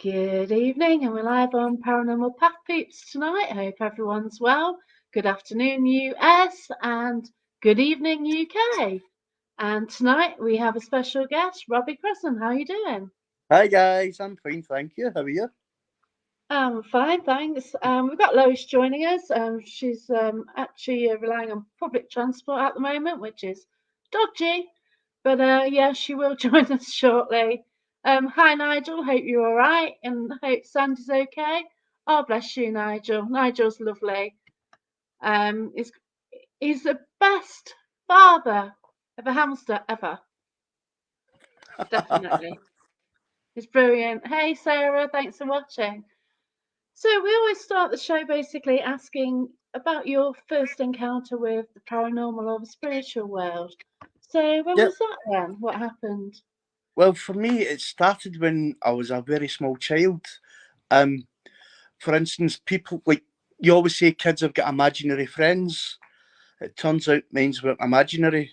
Good evening, and we're live on Paranormal Path Peeps tonight. I hope everyone's well. Good afternoon, US, and good evening, UK. And tonight we have a special guest, Robbie Cresson. How are you doing? Hi guys, I'm fine, thank you. How are you? Fine, thanks. We've got Lois joining us. She's actually relying on public transport at the moment, which is dodgy. But yeah, she will join us shortly. Hi, Nigel. Hope you're all right, and hope Sandy's okay. Oh, bless you, Nigel. Nigel's lovely. He's the best father of a hamster ever. Definitely. He's brilliant. Hey, Sarah. Thanks for watching. So we always start the show basically asking about your first encounter with the paranormal or the spiritual world. So when Yep. was that then? What happened? Well, for me, it started when I was a very small child. Um, for instance, people like you always say kids have got imaginary friends. It turns out mine's weren't imaginary.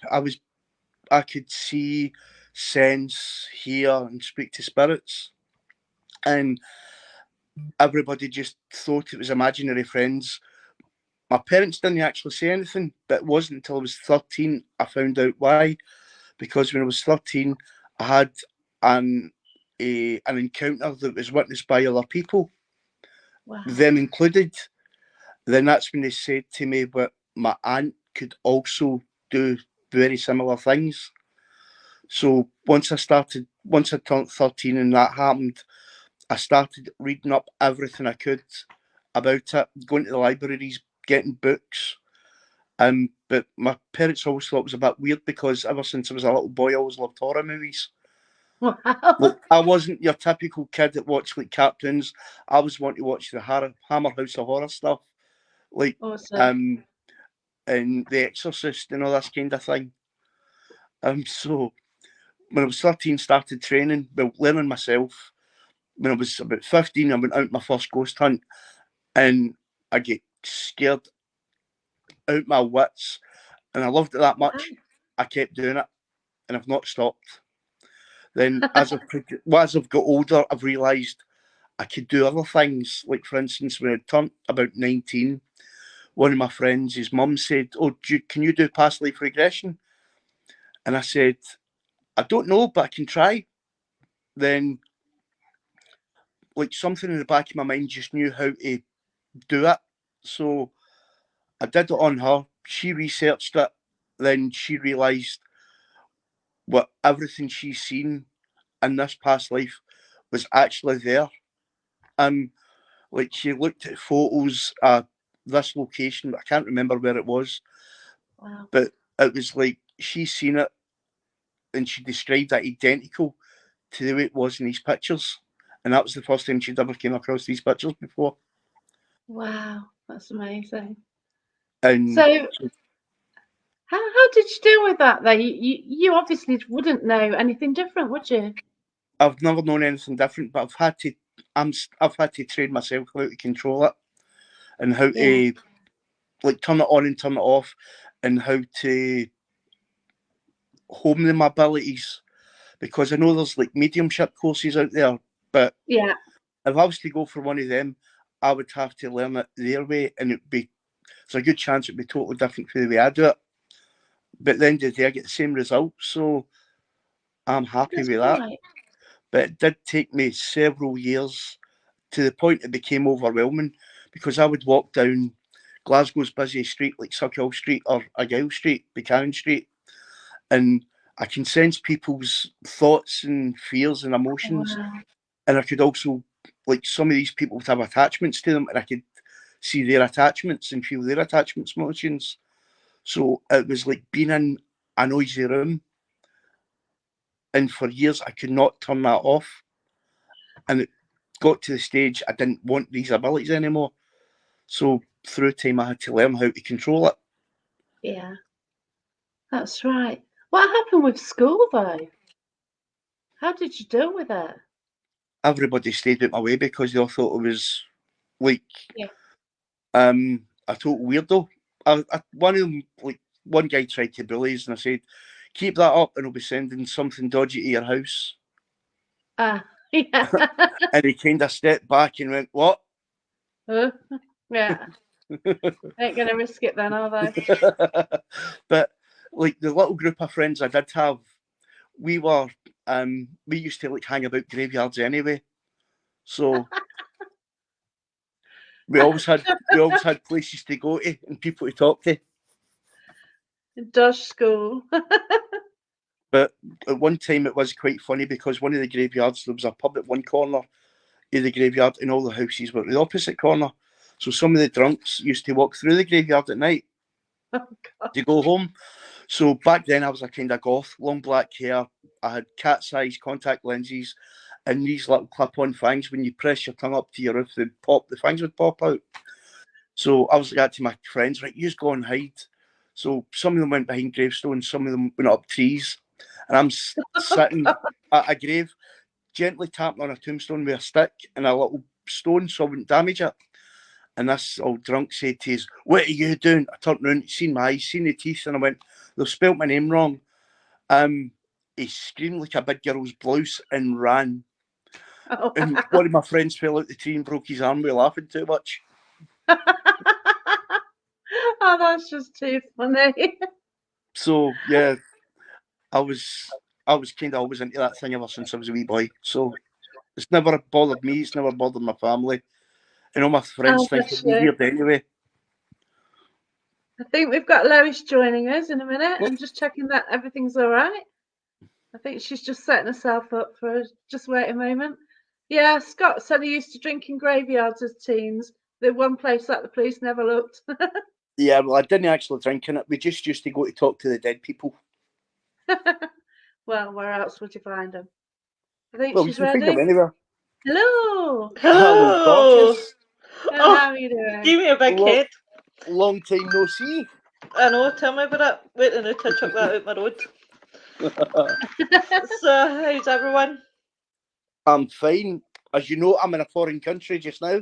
I could see, sense, hear, and speak to spirits, and everybody just thought it was imaginary friends. My parents didn't actually say anything, but it wasn't until I was 13 I found out why. Because when I was 13, I had an an encounter that was witnessed by other people, Wow. them included. Then that's when they said to me that my aunt could also do very similar things. So once I turned 13 and that happened, I started reading up everything I could about it, going to the libraries, getting books. But my parents always thought it was a bit weird because ever since I was a little boy, I always loved horror movies. Like Wow. I wasn't your typical kid that watched like cartoons. I was wanting to watch the Hammer House of Horror stuff, like Awesome. um and The Exorcist and all this kind of thing. So when I was 13, started training, well, learning myself. When I was about 15, I went out my first ghost hunt, and I get scared out my wits, and I loved it that much. I kept doing it, and I've not stopped. Then as I've got older, I've realised I could do other things. Like, for instance, when I turned about 19, one of my friends, his mum said, "Oh, can you do past life regression?" And I said, "I don't know, but I can try." Then, like, something in the back of my mind just knew how to do it. So I did it on her. She researched it. Then she realised what everything she's seen in this past life was actually there. Um, like she looked at photos of this location, but I can't remember where it was. Wow. But it was like she seen it and she described that identical to the way it was in these pictures. And that was the first time she'd ever came across these pictures before. Wow. That's amazing. And So how did you deal with that though? You obviously wouldn't know anything different, would you? I've never known anything different, but I've had to train myself how to control it and how Yeah. to like turn it on and turn it off, and how to hone my abilities. Because I know there's like mediumship courses out there, but Yeah. if I was to go for one of them, I would have to learn it their way, and there's a good chance it'd be totally different from the way I do it. But then did I get the same results? So I'm happy That's with that. right. But it did take me several years to the point it became overwhelming because I would walk down Glasgow's busy street like Suckhill Street or Argyle Street, Buchanan Street, and I can sense people's thoughts and fears and emotions. Wow. And I could also, like, some of these people would have attachments to them, and I could see their attachments and feel their attachments emotions. So it was like being in a noisy room, and for years I could not turn that off. And it got to the stage I didn't want these abilities anymore. So through time I had to learn how to control it. Yeah. That's right. What happened with school though? How did you deal with it? Everybody stayed out my way because they all thought I was like Yeah. a total weirdo. One of them, like one guy tried to bully us, and I said, "Keep that up, and I'll be sending something dodgy to your house." Ah. Yeah. And he kind of stepped back and went, "What?" Yeah. Ain't gonna risk it then, are they? But like the little group of friends I did have, we were we used to like hang about graveyards anyway. So we always had places to go to and people to talk to. Dosh school. But at one time it was quite funny because one of the graveyards there was a pub at one corner of the graveyard and all the houses were at the opposite corner. So some of the drunks used to walk through the graveyard at night Oh, God. to go home. So back then I was a kind of goth, long black hair. I had cat-sized contact lenses and these little clip-on things. When you press your tongue up to your roof, the things would pop out. So I was like that to my friends, right, you just go and hide. So some of them went behind gravestones, some of them went up trees. And I'm sitting at a grave, gently tapping on a tombstone with a stick and a little stone so I wouldn't damage it. And this old drunk said to us, "What are you doing?" I turned around, seen my eyes, seen the teeth, and I went, "They've spelt my name wrong." He screamed like a big girl's blouse and ran. Oh, And one of my friends fell out the tree and broke his arm with laughing too much. oh, that's just too funny. So yeah, I was kind of always into that thing ever since I was a wee boy. So it's never bothered me. It's never bothered my family, and all my friends Oh, think bless of me you. weird anyway. I think we've got Lois joining us in a minute. I'm just checking that everything's all right. I think she's just setting herself up for us. Just wait a moment. Yeah, Scott said he used to drink in graveyards as teens. The one place that the police never looked. Yeah, well, I didn't actually drink in it. We just used to go to talk to the dead people. Well, where else would you find them? I think Well, we she's can find them ready. anywhere. Hello. Hello, Hello. gorgeous. How Oh, are you doing? give me a big Long, head. long time no see. I know, tell me about it. Wait a minute to chuck that out my road. So, how's everyone? I'm fine. As you know, I'm in a foreign country just now.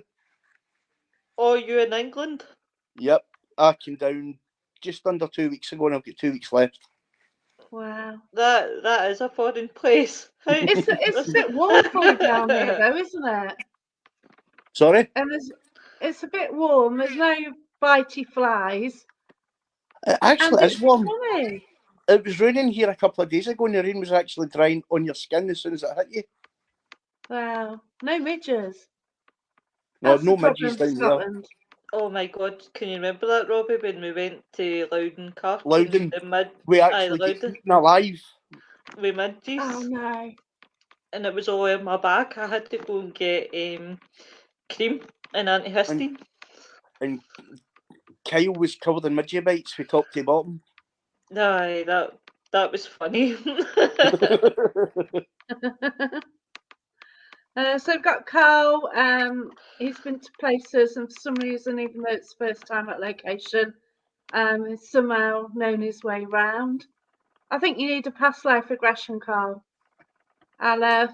Oh, you in England? Yep, I came down just under 2 weeks ago and I've got 2 weeks left. Wow. That is a foreign place. How It's a bit warm for you down here, though, isn't it? Sorry? And it's a bit warm. There's no bitey flies, It and actually is it's warm. sunny. It was raining here a couple of days ago and the rain was actually drying on your skin as soon as it hit you. Wow. No midges. No, That's the no midges problem for down there. Scotland. Oh my god, can you remember that, Robbie, when we went to Loudon Kirk and Loudon, the mid we aye, actually get Loudon eaten alive. with midges? Oh no. And it was all in my back. I had to go and get cream and And, antihistamine. and Kyle was covered in midget bites from top to bottom. Aye, that was funny. So we've got Carl. He's been to places, and for some reason, even though it's first time at location, he's somehow known his way round. I think you need a past life regression, Carl. I'll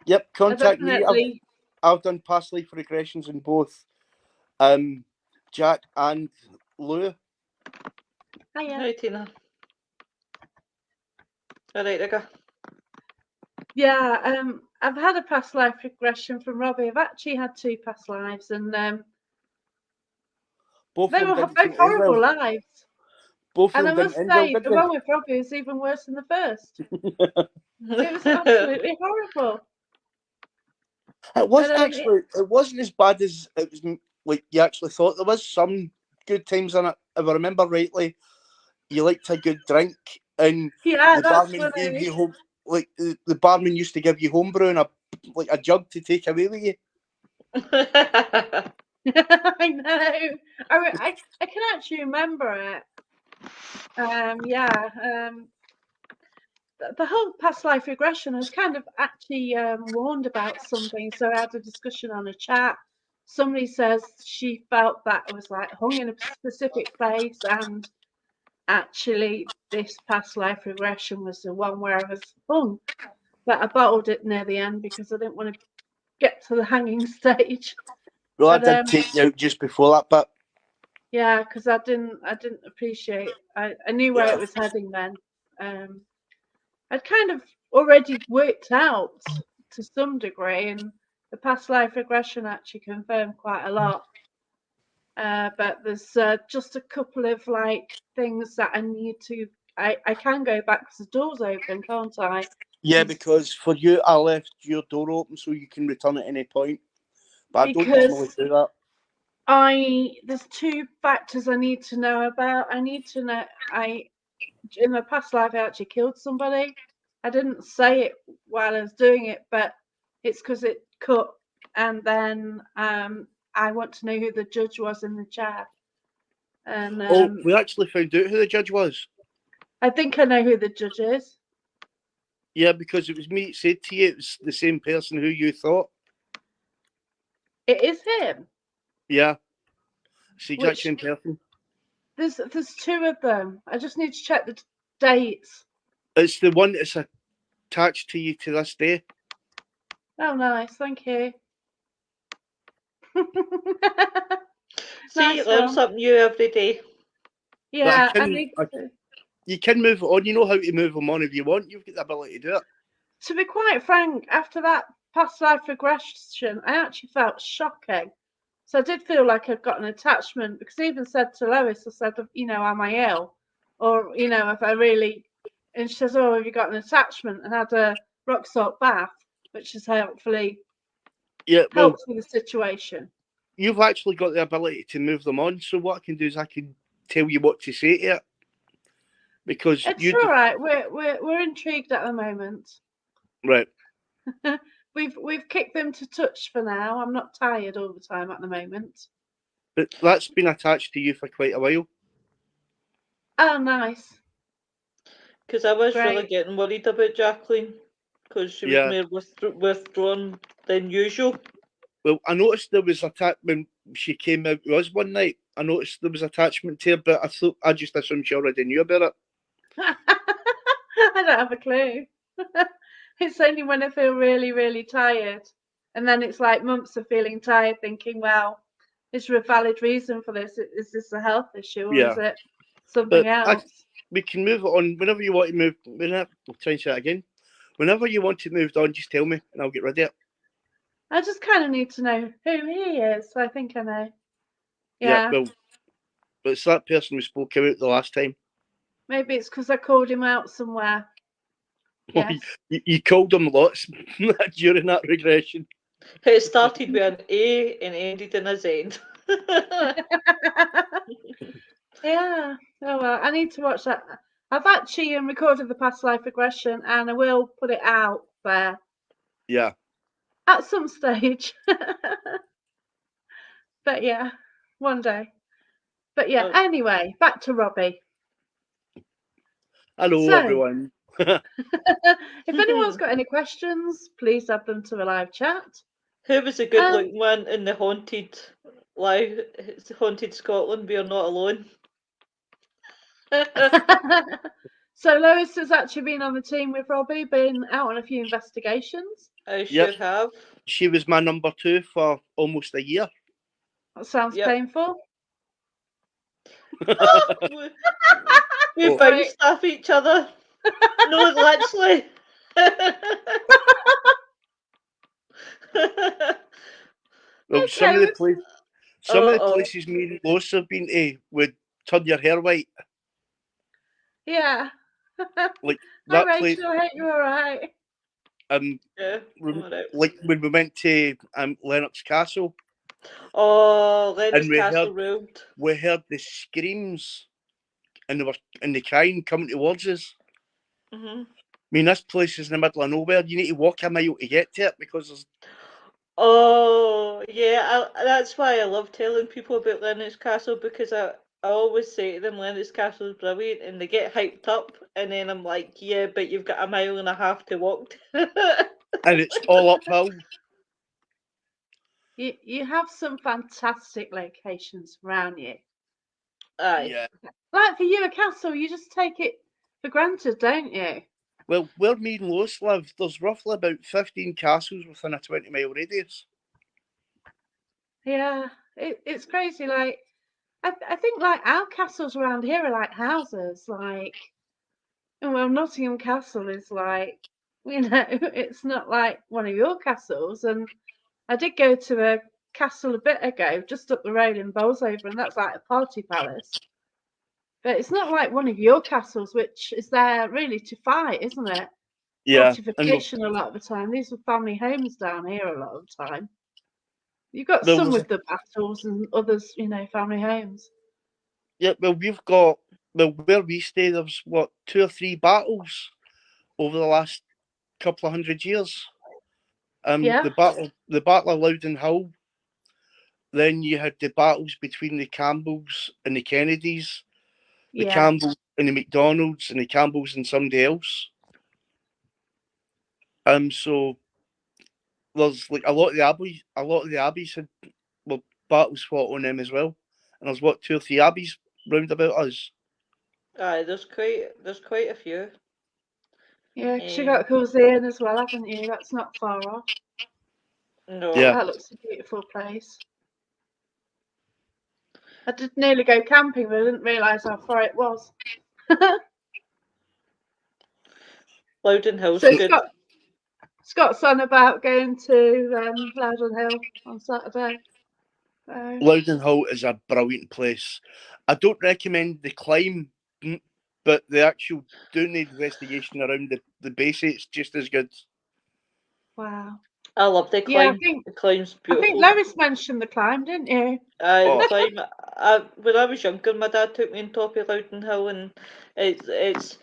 Yep, contact me. definitely. I've done past life regressions in both Jack and Lou. Hiya. Hi, Tina. Alright, I go. Yeah, I've had a past life regression from Robbie. I've actually had two past lives, and Both they of them were didn't both seem to end horrible well. lives. Both of And I them didn't must end well, say, did the they? one with Robbie is even worse than the first. It was absolutely horrible. It But was actually. It wasn't as bad as it was. Like you actually thought. There was some good times in it. If I remember rightly, you liked a good drink, and yeah, the that's barman gave funny. you home. Like the barman used to give you homebrew and a jug to take away with you. I know. I can actually remember it. Yeah. The whole past life regression, I was kind of actually warned about something. So I had a discussion on a chat. Somebody says she felt that it was like hung in a specific place, and actually this past life regression was the one where I was hung. But I bottled it near the end because I didn't want to get to the hanging stage. Well, I But did take you out just before that, but yeah, because I didn't appreciate. I knew where yeah, it was heading then. I'd kind of already worked out to some degree, and the past life regression actually confirmed quite a lot. But there's just a couple of like things that I need to. I can go back because the door's open, can't I? Yeah, And because for you, I left your door open so you can return at any point. But I don't normally because do that. there's two factors I need to know about. I need to know in my past life I actually killed somebody. I didn't say it while I was doing it, but it's because it cut. And then I want to know who the judge was in the chair. And Oh, we actually found out who the judge was. I think I know who the judge is. Yeah, because it was me that said to you it was the same person who you thought. It is him. Yeah, it's the exact Which same person. there's two of them. I just need to check the dates. It's the one that's attached to you to this day. Oh, nice. Thank you. See, you Nice learn one. something new every day. Yeah, But I need to. you can move it on. You know how to move them on if you want. You've got the ability to do it. To be quite frank, after that past life regression, I actually felt shocking. So I did feel like I'd got an attachment because I even said to Lois, I said, am I ill? Or, if I really. And she says, oh, have you got an attachment? And had a rock salt bath, which has hopefully Yeah, well, helped with the situation. you've actually got the ability to move them on. So what I can do is I can tell you what to say to it. Because It's all right. We're intrigued at the moment. right. We've kicked them to touch for now. I'm not tired all the time at the moment. But that's been attached to you for quite a while. Oh, nice. Because I was really Great. getting worried about Jacqueline because she was Yeah. more withdrawn than usual. Well, I noticed there was when she came out with us one night. I noticed there was attachment to her, but I just assumed she already knew about it. I don't have a clue. It's only when I feel really, really tired. And then it's like months of feeling tired, thinking, well, is there a valid reason for this? Is this a health issue or is Yeah, it something but else? we can move it on whenever you want to move. I'll try and say it again. Whenever you want to move on, just tell me and I'll get rid of it. I just kind of need to know who he is. So I think I know. Yeah, Yeah. well, but it's that person we spoke about the last time. Maybe it's because I called him out somewhere. Yes. You called him lots during that regression. It started with an A and ended in a Z. Yeah. Oh well, I need to watch that. I've actually recorded the past life regression, and I will put it out there Yeah. at some stage. But yeah, one day. But yeah, Oh, anyway, back to Robbie. Hello, So, everyone. if anyone's got any questions, please add them to the live chat. who was the good looking one in the haunted Scotland? We are not alone. So Lois has actually been on the team with Robbie, been out on a few investigations. I Yep. sure have. She was my number 2 for almost a year. That sounds Yep. painful. We bounced off each other. No, literally. Well, Okay, some of the places me and Lois have been to would turn your hair white. yeah. Like Hi, that place. Rachel. I hope you're all right. Yeah, like when we went to Lennox Castle. Oh, Lennox And Castle ruled. we heard the screams and they crying coming towards us. Mm-hmm. I mean, this place is in the middle of nowhere. You need to walk a mile to get to it because there's. Oh, yeah, that's why I love telling people about Lennox Castle because I always say to them Lennox Castle's brilliant and they get hyped up and then I'm like, yeah, but you've got a mile and a half to walk. And it's all uphill. You have some fantastic locations around you. Aye. Yeah. Like for you, a castle, you just take it for granted, don't you? Well, where me and Lois live, there's roughly about 15 castles within a 20-mile radius. Yeah, it's crazy. Like, I think like our castles around here are like houses. Like, well, Nottingham Castle is like It's not like one of your castles. And I did go to a castle a bit ago, just up the road in Bolsover, and that's like a party palace. But it's not like one of your castles, which is there really to fight, isn't it? Yeah, and Fortification a lot of the time. These are family homes down here a lot of the time. You've got there some was with the battles and others, family homes. yeah. Well, we've got where we stay. There's what 2 or 3 battles over the last couple of 100 years. Yeah, The battle of Loudon Hill. Then you had the battles between the Campbells and the Kennedys, the yeah. Campbells and the McDonalds, and the Campbells and somebody else. So there's like a lot of the abbeys had battles fought on them as well, and there's what 2 or 3 abbeys round about us. Aye, there's quite a few. Yeah, 'cause you Um, got Curzon as well, haven't you? That's not far off. no. Yeah, That looks a beautiful place. I did nearly go camping, but I didn't realise how far it was. Loudon Hill's So so good. Scott's on about going to Loudon Hill on Saturday. Loudon Hill is a brilliant place. I don't recommend the climb, but the actual doing the investigation around the base, it's just as good. Wow. I love the Yeah, climb. The climb's I think beautiful. Lois mentioned the climb, didn't you? Aye, the Oh, climb. When I was younger, my dad took me on top of Loudon Hill, and it's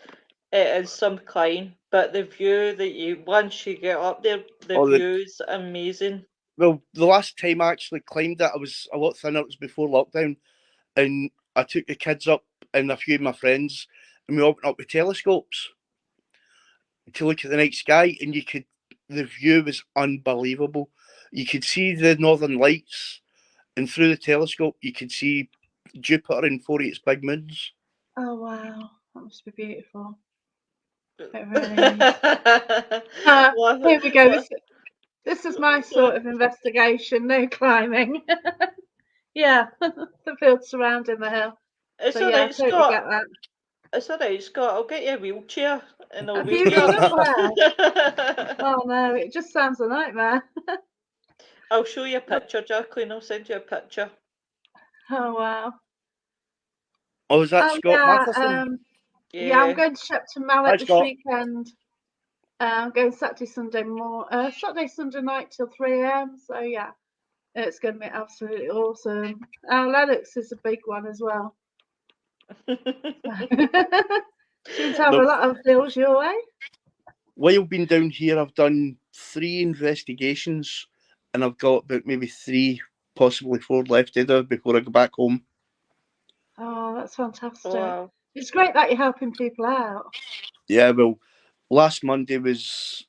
it is some climb, but the view that you once you get up there, the oh, view is amazing. well, the last time I actually climbed it, I was a lot thinner. It was before lockdown, and I took the kids up and a few of my friends, and we all went up with telescopes to look at the night sky, and the view was unbelievable. You could see the northern lights, and through the telescope, you could see Jupiter and 4 of its big moons. Oh wow, that must be beautiful. It really is. Here we go. What? This is my sort of investigation. No climbing. Yeah, the field surrounding the hill. So It's yeah, I alright, totally get Scott. that. It's alright, Scott. I'll get you a wheelchair and I'll Have wheel you you been up. up there? Oh no, it just sounds a nightmare. I'll show you a picture, Jacqueline. I'll send you a picture. Oh wow. Oh, is that Oh Scott yeah, Matheson? yeah. I'm Yeah. going to Shepton Hi, Mallet this Scott. weekend. I'm going Saturday, Sunday night till 3 a.m. So yeah, it's going to be absolutely awesome. Lennox is a big one as well. Seem to have a No, lot of deals your way. while I've been down here, I've done 3 investigations, and I've got about maybe 3, possibly 4 left to do before I go back home. Oh, that's fantastic. Wow. It's great that you're helping people out. Yeah, well, last Monday was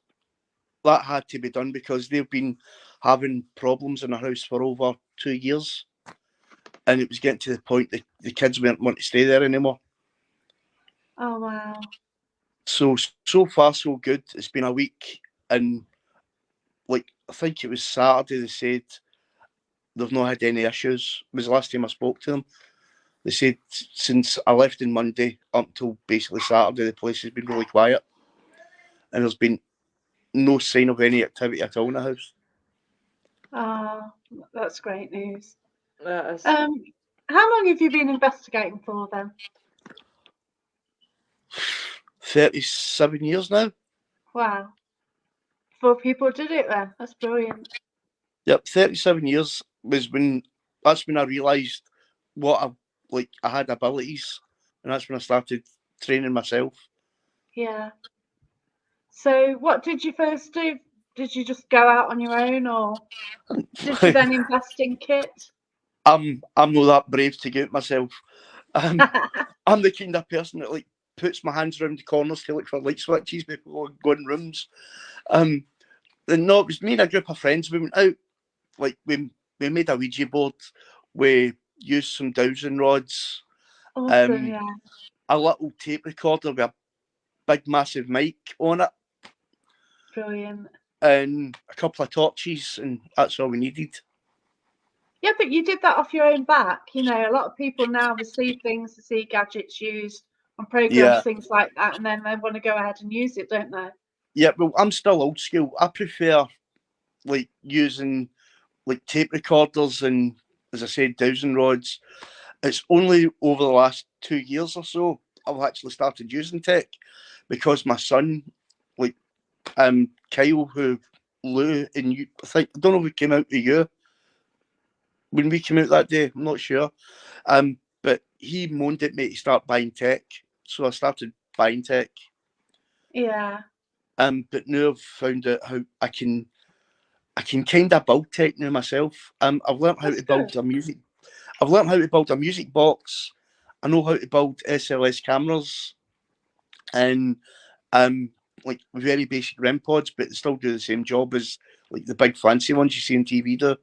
that had to be done because they've been having problems in the house for over 2 years, and it was getting to the point that the kids weren't wanting to stay there anymore. Oh wow. So far so good. It's been a week, and like I think it was Saturday they said they've not had any issues. It was the last time I spoke to them. They said since I left on Monday up till basically Saturday, the place has been really quiet, and there's been no sign of any activity at all in the house. Oh, that's great news. That is. Um, how long have you been investigating for then? 37 years now. Wow. Four people did it then. That's brilliant. Yep, 37 years was when that's when I realised what I had abilities, and that's when I started training myself. Yeah. So what did you first do? Did you just go out on your own or did you then invest in kit? I'm not that brave to get myself. Um, I'm the kind of person that like puts my hands around the corners to look for light switches before going in rooms. And no, it was me and a group of friends. We went out, like we made a Ouija board. We used some dowsing rods, Awesome, um, yeah. a little tape recorder with a big massive mic on it, Brilliant. and a couple of torches, and that's all we needed. Yeah, but you did that off your own back. A lot of people now receive things to see gadgets used on programs, Yeah, things like that, and then they want to go ahead and use it, don't they? Yeah, well, I'm still old school. I prefer like using like tape recorders and, as I said, dowsing rods. It's only over the last 2 years or so I've actually started using tech because my son, like Kyle, who Lou and you, I don't know if we came out with you when we came out that day. I'm not sure. But he moaned at me to start buying tech, so I started buying tech. Yeah. But now I've found out how I can kind of build tech now myself. I've learned how That's to build good. a music. I've learned how to build a music box. I know how to build SLS cameras and like very basic REM pods, but they still do the same job as like the big fancy ones you see on TV do.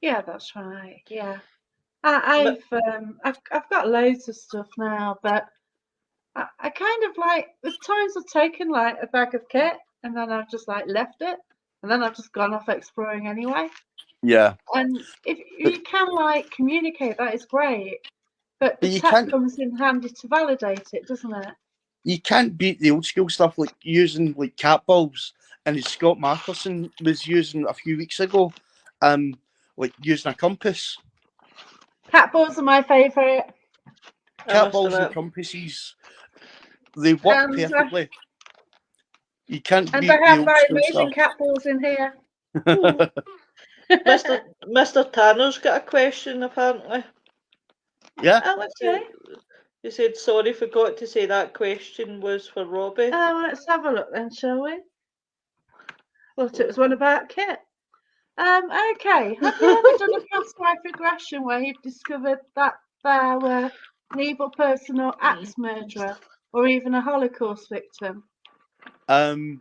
Yeah, that's right. Yeah. But I've got loads of stuff now, but I kind of like there's times I've taken like a bag of kit and then I've just like left it and then I've just gone off exploring anyway. Yeah, And if but you can like communicate, that is great. But the but you tech can't comes in handy to validate it, doesn't it? you can't beat the old school stuff like using like cat balls. And as Scott Markerson was using a few weeks ago, um, like using a compass. Cat balls are my favourite, I Cat must balls and admit, compasses, they work and perfectly. You can't and I beat the have old my school amazing stuff. cat balls in here. Mr. Tanner's got a question apparently. Yeah. Oh, okay. He said, sorry, forgot to say that question was for Robbie. Let's have a look then, shall we? Thought it was one about Kit. Okay. Have you ever done a past life regression where you've discovered that there were an evil person or axe murderer or even a Holocaust victim? Um,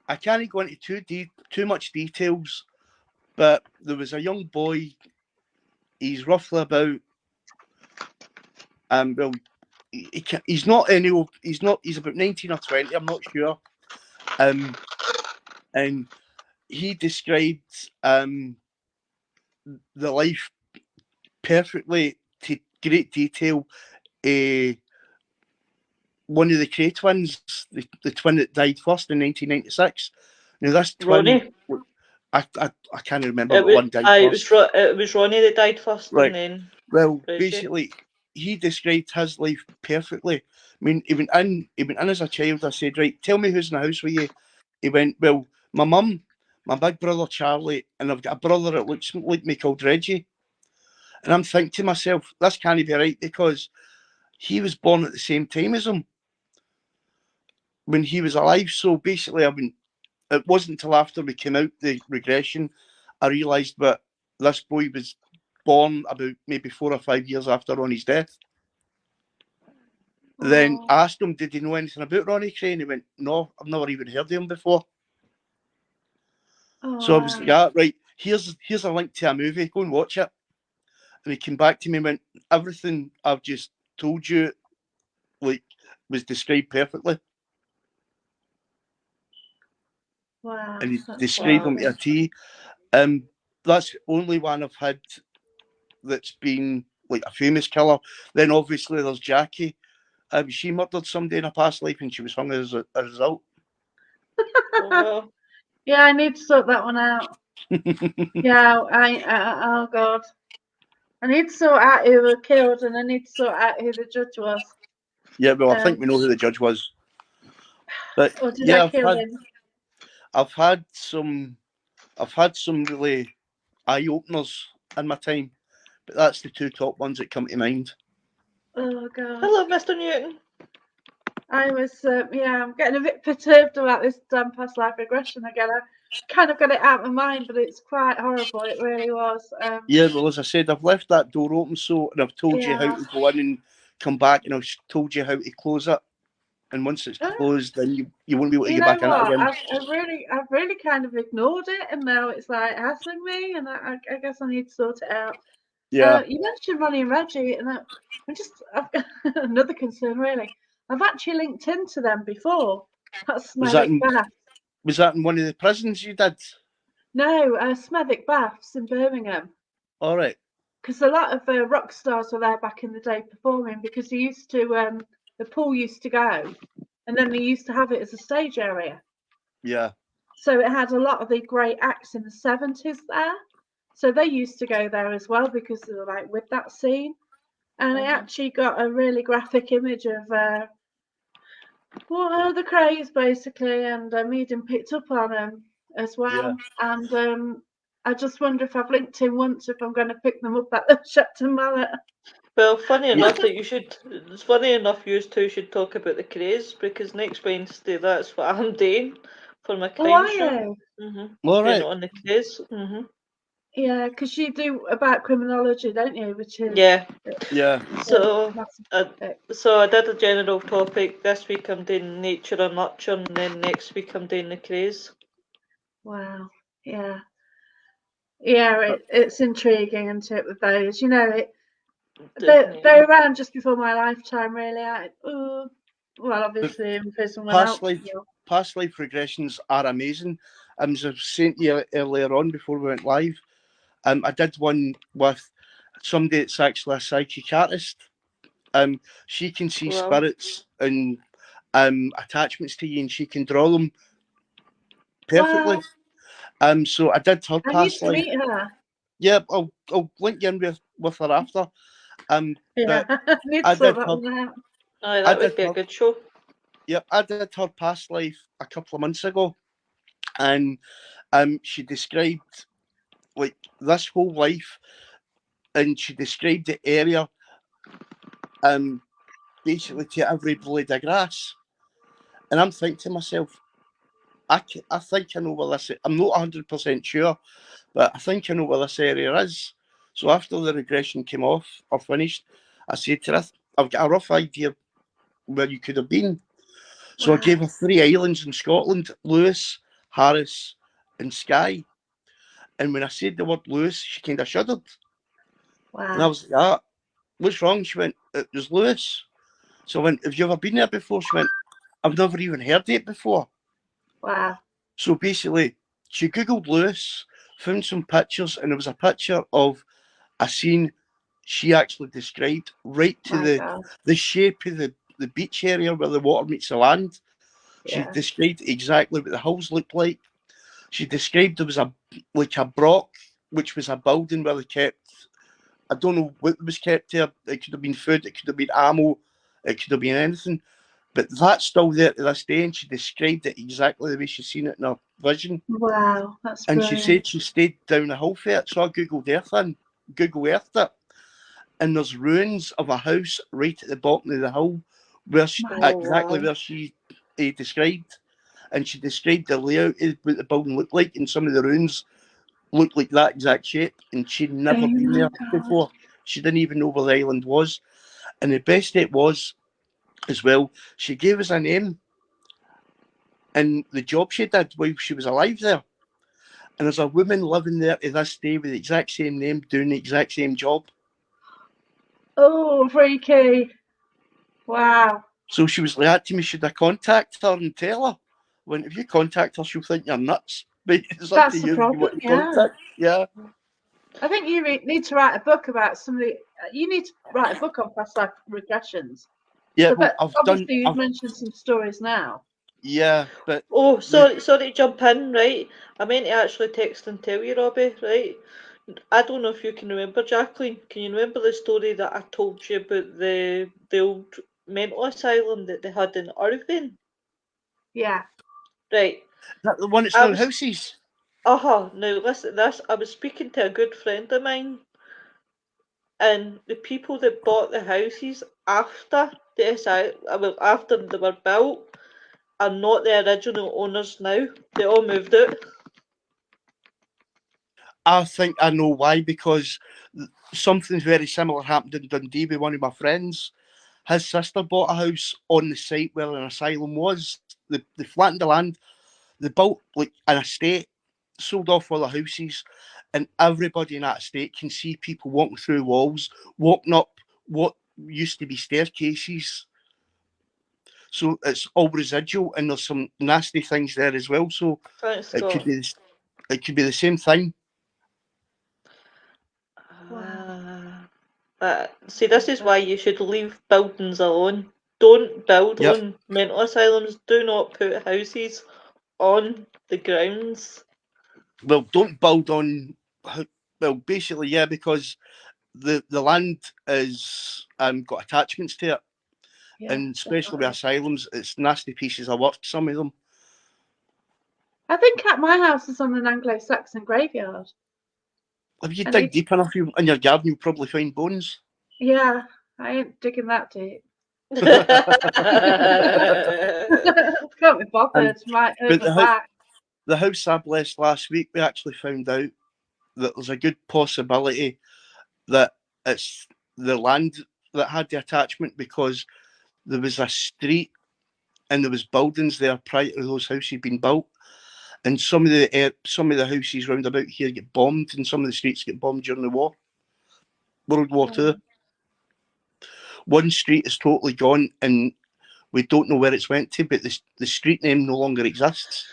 I can't go into too much details, but there was a young boy. He's roughly about well, he's not any. He's not. He's about 19 or 20. I'm not sure. Um, and he described the life perfectly to great detail. Uh, One of the Cray twins, the twin that died first in 1996. Now this twin, Ronnie. I can't remember what one died It first. was it was Ronnie that died first, and Right. then Well, Reggie. basically, he described his life perfectly. I mean, he went in as a child. I said, right, tell me who's in the house with you. He went, well, my mum, my big brother Charlie, and I've got a brother that looks like me called Reggie. And I'm thinking to myself, this can't be right because he was born at the same time as him when he was alive. So basically, it wasn't until after we came out the regression, I realised that this boy was born about maybe 4 or 5 years after Ronnie's death. Then Oh, I asked him, did he know anything about Ronnie Crane? He went, no, I've never even heard of him before. oh So I was wow. like, yeah, right, here's a link to a movie, go and watch it. And he came back to me and went, everything I've just told you, like, was described perfectly. Wow, And he that's described them to a amazing. T. That's the only one I've had that's been like a famous killer. Then obviously there's Jackie. She murdered somebody in a past life and she was hung as a result. Oh well. Yeah, I need to sort that one out. Yeah, oh God. I need to sort out who were killed and I need to sort out who the judge was. Yeah, well, I think we Um, know who the judge was. But or did I yeah, kill him? I've had some I've had some really eye openers in my time, but that's the two top ones that come to mind. Oh God. Hello, Mr. Newton. I'm getting a bit perturbed about this damn past life regression again. I kind of got it out of my mind, but it's quite horrible. It really was. Yeah, well, as I said, I've left that door open, so and I've told you how Yeah. to go in and come back, and I've told you how to close it. And once it's Oh, closed, then you won't be able to you get know back in it what? again. I've really kind of ignored it, and now it's like hassling me, and I guess I need to sort it out. Yeah, You mentioned Ronnie and Reggie, and I've got another concern really. I've actually linked into them before. That's was that Smethwick in Bath. was that in one of the prisons you did? No, Smethwick Baths in Birmingham. All right. Because a lot of rock stars were there back in the day performing because they used to the pool used to go and then they used to have it as a stage area. Yeah. So it had a lot of the great acts in the 70s there. So they used to go there as well because they were like with that scene. And I actually got a really graphic image of the craze basically, and Eden picked up on them as well. Yeah. And I just wonder if I've linked in once if I'm going to pick them up at the Shepton Mallet. Well, funny Yeah. enough that you should. It's funny enough you two should talk about the craze because next Wednesday that's what I'm doing for my Oh, crime are show. you? All Doing right. it on the craze. Yeah, because you do about criminology, don't you? Which is Yeah. Yeah. So, massive I, topic. so I did a general topic. This week I'm doing nature or nurture, and then next week I'm doing the craze. Wow. Yeah. Yeah, it's intriguing, isn't it, with those? You know, they're around just before my lifetime, really. Well, obviously, imprisonment Past out. life, past life regressions are amazing. As I was saying to you earlier on before we went live, I did one with somebody that's actually a psychiatrist. She can see Wow. spirits and attachments to you, and she can draw them perfectly. Wow. So I did her I need past to life. meet her. Yeah, I'll link you in with her after. Yeah, But I need to I sort did that her. one out. Aye, I that did would be a her. good show. Yep, I did her past life a couple of months ago, and she described like this whole life, and she described the area, basically to every blade of grass. And I'm thinking to myself, I think I know where this is. I'm not 100% sure, but I think I know where this area is. So after the regression came off or finished, I said to her, I've got a rough idea where you could have been. So I gave her 3 islands in Scotland: Lewis, Harris, and Skye. And when I said the word Lewis, she kind of shuddered. And I Wow. was like, ah, what's wrong? She went, it was Lewis. So I went, have you ever been there before? She went, I've never even heard it before. Wow. So basically, she Googled Lewis, found some pictures, and there was a picture of a scene she actually described right to My God. the shape of the beach area where the water meets the land. She Yeah. described exactly what the hills looked like. She described there was a broch, which was a building where they kept, I don't know what was kept there. It could have been food, it could have been ammo, it could have been anything. But that's still there to this day, and she described it exactly the way she's seen it in her vision. Wow. That's And she brilliant. said she stayed down the hill for it. So I Google Earthed it, and there's ruins of a house right at the bottom of the hill, where Oh exactly wow. where she described. And she described the layout of what the building looked like, and some of the ruins looked like that exact shape. And she'd Oh never been my there God. before. She didn't even know where the island was. And the best it was, as well, she gave us a name and the job she did while she was alive there. And there's a woman living there to this day with the exact same name, doing the exact same job. Oh, freaky. Wow. So she was like to me, should I contact her and tell her? When if you contact her, she'll think you're nuts. But it's up to That's the you if you problem. want to Yeah. contact. Yeah. I think you need to write a book about somebody. You need to write a book on past life regressions. Yeah, So, well, but obviously, you've mentioned some stories now. yeah, but Oh, the, sorry to jump in, right? I meant to actually text and tell you, Robbie, right? I don't know if you can remember, Jacqueline. Can you remember the story that I told you about the old mental asylum that they had in Irvine? Yeah. Right. that the one that's I now was houses. Now listen to this. I was speaking to a good friend of mine, and the people that bought the houses after the asylum, well, after they were built, are not the original owners now. They all moved out. I think I know why, because something very similar happened in Dundee with one of my friends. His sister bought a house on the site where an asylum was. They flattened the land, they built like an estate, sold off all the houses, and everybody in that estate can see people walking through walls, walking up what used to be staircases. So it's all residual, and there's some nasty things there as well. So Thanks, it could Scott. be the same thing. Wow. See, this is why you should leave buildings alone. Don't build Yep. on mental asylums. Do not put houses on the grounds. Well, don't build on. Well, basically, yeah, because the land is got attachments to it, Yeah, and especially with definitely. asylums, it's nasty pieces of work. Some of them. I think at my house is on an Anglo-Saxon graveyard. If you And dig it's, deep enough in your garden, you'll probably find bones. yeah, I ain't digging that deep. Can't be bothered. And Might hurt but my back. the house I blessed last week, we actually found out that there's a good possibility that it's the land that had the attachment, because there was a street and there was buildings there prior to those houses being built, and some of the houses round about here get bombed, and some of the streets get bombed during the war, World War Two. Oh, One street is totally gone, and we don't know where it's went to, but the street name no longer exists,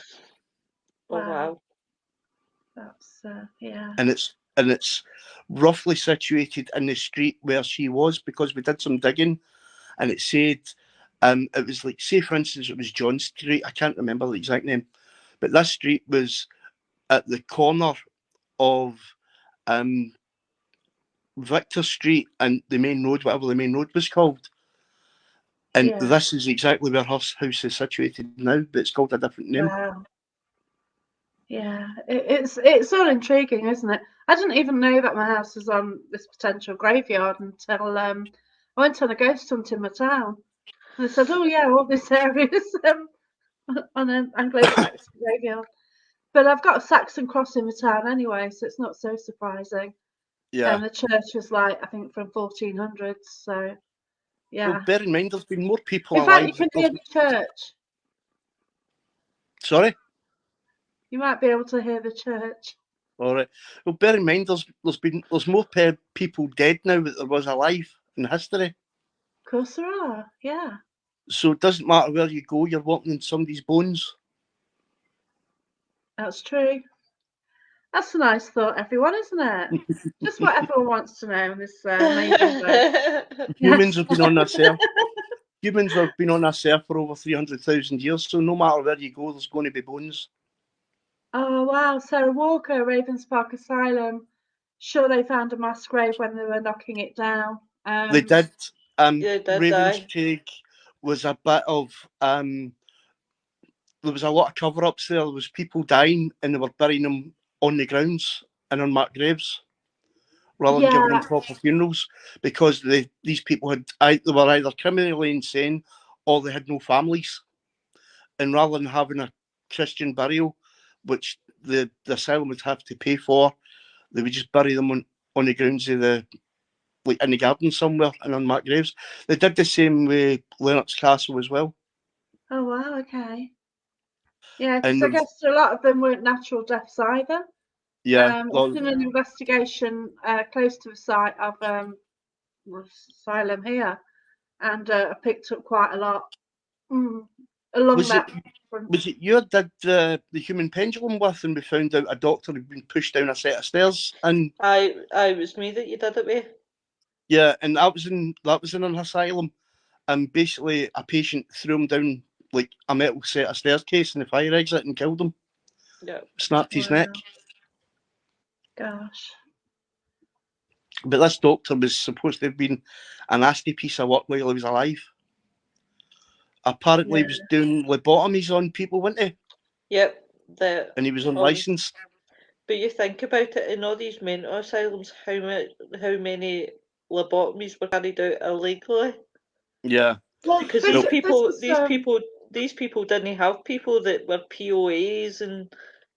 Oh wow. wow. That's, yeah. and it's roughly situated in the street where she was, because we did some digging, and it said it was like, say for instance, it was John Street. I can't remember the exact name, but this street was at the corner of um, Victor Street and the main road, whatever the main road was called. And Yeah. this is exactly where her house is situated now, but it's called a different name. Wow. Yeah. It's all intriguing, isn't it? I didn't even know that my house was on this potential graveyard until I went on a ghost hunt in my town. And they said, oh yeah, all this area is on an Anglo-Saxon graveyard. But I've got a Saxon cross in my town anyway, so it's not so surprising. Yeah. And the church was like, I think from 1400s, so Well, yeah. bear in mind, there's been more people In fact, you alive. can hear the church. Sorry? You might be able to hear the church. All right. Well, bear in mind, there's more people dead now than there was alive in history. Of course there are, yeah. So it doesn't matter where you go, you're walking in somebody's bones. That's true. That's a nice thought, everyone, isn't it? Just what everyone wants to know in this amazing book. Humans Yes. have been on this earth. Humans have been on this earth for over 300,000 years, so no matter where you go, there's going to be bones. Oh wow, Sarah Walker, Ravens Park Asylum. Sure, they found a mass grave when they were knocking it down. They did. Yeah, did Ravens I? Craig was a bit of. There was a lot of cover ups there. There was people dying and they were burying them on the grounds and unmarked graves, rather than giving them Yeah, proper funerals, because these people they were either criminally insane or they had no families. And rather than having a Christian burial, which the asylum would have to pay for, they would just bury them on the grounds of like in the garden somewhere in unmarked graves. They did the same with Lennox Castle as well. oh wow, okay. Yeah, because And I guess a lot of them weren't natural deaths either. yeah, I've done an investigation close to the site of asylum here, and I picked up quite a lot along was it that front. was it you did the human pendulum with, and we found out a doctor had been pushed down a set of stairs, and I was me that you did it with. yeah, and that was in an asylum, and basically a patient threw him down like a metal set of staircase in the fire exit and killed him, Yeah. snapped his neck. Wow, gosh. But this doctor was supposed to have been a nasty piece of work while he was alive. Apparently, Yeah. he was doing lobotomies on people, wasn't he? Yep. The And he was on. unlicensed. But you think about it, in all these mental asylums, how many lobotomies were carried out illegally? Yeah. Well, Because this Well, this is these people didn't have people that were POAs and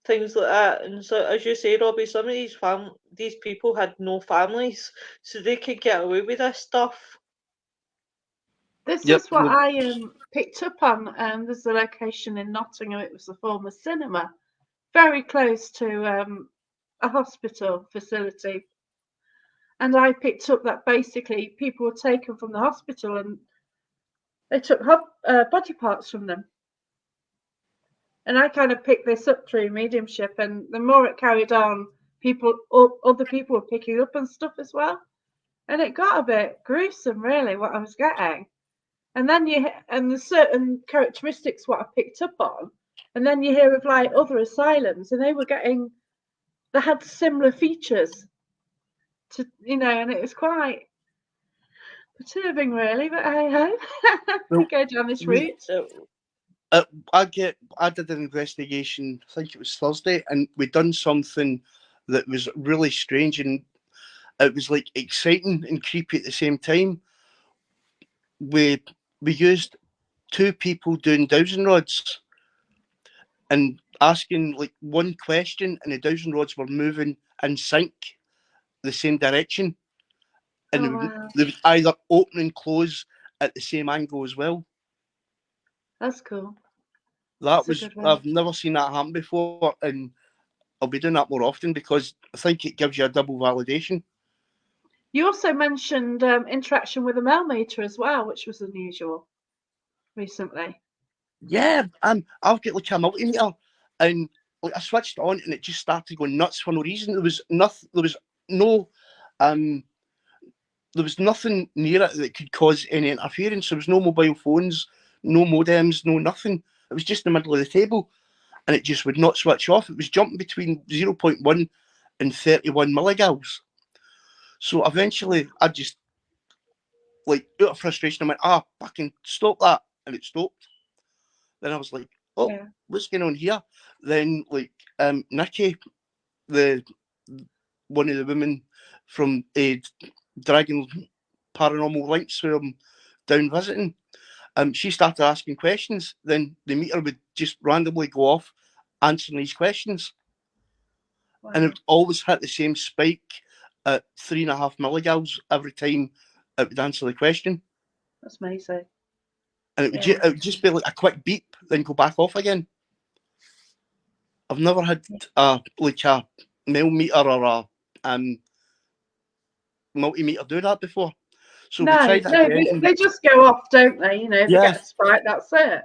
things like that. And so, as you say, Robbie, some of these people had no families, so they could get away with this stuff. this yep. is what I picked up on. There's a location in Nottingham. It was a former cinema, very close to a hospital facility. And I picked up that basically people were taken from the hospital and they took body parts from them. And I kind of picked this up through mediumship, and the more it carried on, other people were picking up and stuff as well. And it got a bit gruesome, really, what I was getting. And then and there's certain characteristics what I picked up on, and then you hear of like other asylums, and they had similar features to, and it was quite perturbing, really. But hey ho, we Well, go down this we, route. I did an investigation, I think it was Thursday, and we done something that was really strange, and it was like exciting and creepy at the same time. We used two people doing dowsing rods and asking like one question, and the dowsing rods were moving in sync the same direction, and Oh wow, they would either open and close at the same angle as well. that's cool. That That's a was, good one. I've never seen that happen before, and I'll be doing that more often because I think it gives you a double validation. You also mentioned interaction with a male meter as well, which was unusual recently. Yeah, I've got like a multimeter, and like I switched on, and it just started going nuts for no reason. There was nothing. No, um, there was nothing near it that could cause any interference. There was no mobile phones, no modems, no nothing. It was just in the middle of the table, and it just would not switch off. It was jumping between 0.1 and 31 milligauss. So eventually, I just like out of frustration, I went, fucking stop that, and it stopped. Then I was like, oh, Yeah. what's going on here? Then like Nikki, the one of the women from Dragon Paranormal Links, where I'm down visiting, she started asking questions. Then the meter would just randomly go off answering these questions, and it Wow. would always hit the same spike at 3.5 milligauss every time it would answer the question. That's amazing. And Yeah. it would just be like a quick beep, then go back off again. I've never had like a millimeter or a multimeter do that before. So we No, tried it no, again, and they just go off, don't they? If they yeah, get a spike, that's it.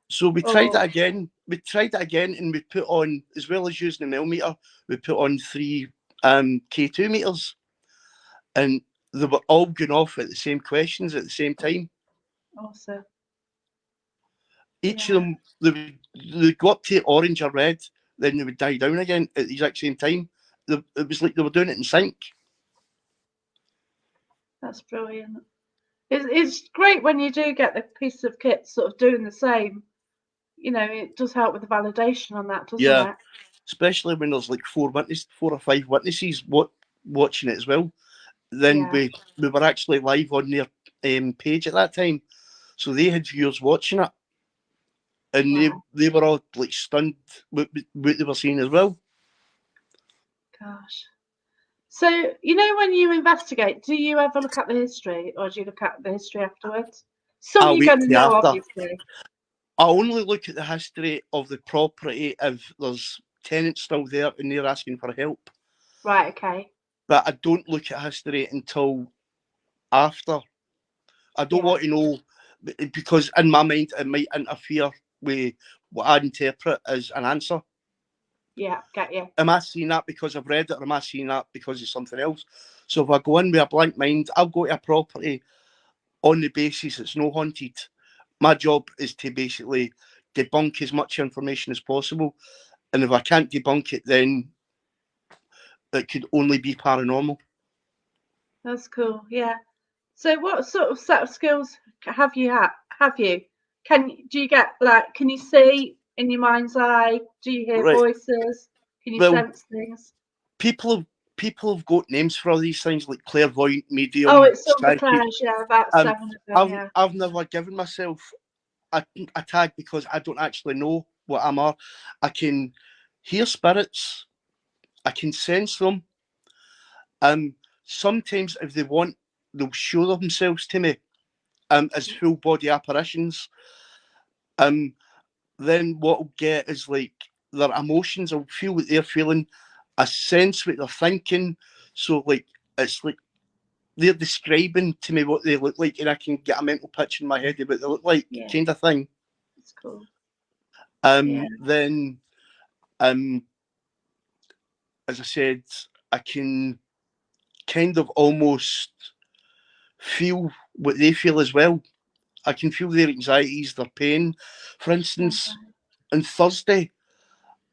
so we tried Oh, it again. We tried it again, and we put on, as well as using the millimeter, we put on three K2 meters, and they were all going off at the same questions at the same time. awesome. Each of Yeah. them, they go up to orange or red, then they would die down again at the exact same time. It was like they were doing it in sync. That's brilliant. It's great when you do get the piece of kit sort of doing the same. It does help with the validation on that, doesn't Yeah, it? especially when there's like four or five witnesses watching it as well. Then Yeah. we were actually live on their page at that time, so they had viewers watching it, and Wow. they were all like stunned what they were seeing as well. Gosh. So, when you investigate, do you ever look at the history or do you look at the history afterwards? Some I'll you're wait going to till know, after. obviously. I only look at the history of the property if there's tenants still there and they're asking for help, Right, okay. but I don't look at history until after. I don't Yeah, want to know because in my mind it might interfere with what I interpret as an answer. yeah, get you. Am I seeing that because I've read it, or am I seeing that because it's something else? So if I go in with a blank mind, I'll go to a property on the basis it's no haunted. My job is to basically debunk as much information as possible, and if I can't debunk it, then it could only be paranormal. That's cool. Yeah. So, what sort of set of skills have you had? Have you? Do you get like? Can you see in your mind's eye? Do you hear Right. voices? Can you Well, sense things? people have people have got names for all these things like clairvoyant, Oh, medium, it's Silver psychic. Clash. Yeah, about Um, 7 of them. I've Yeah. I've never given myself a tag because I don't actually know what I'm are. I can hear spirits. I can sense them. Um, Sometimes if they want, they'll show themselves to me as full body apparitions. Um, then what I'll get is like their emotions. I'll feel what they're feeling. I sense what they're thinking. So like it's like they're describing to me what they look like, and I can get a mental picture in my head of what they look like, Yeah, kind of thing. it's cool. Yeah. Then um, as I said, I can kind of almost feel what they feel as well. I can feel their anxieties, their pain. For instance, Okay. on Thursday,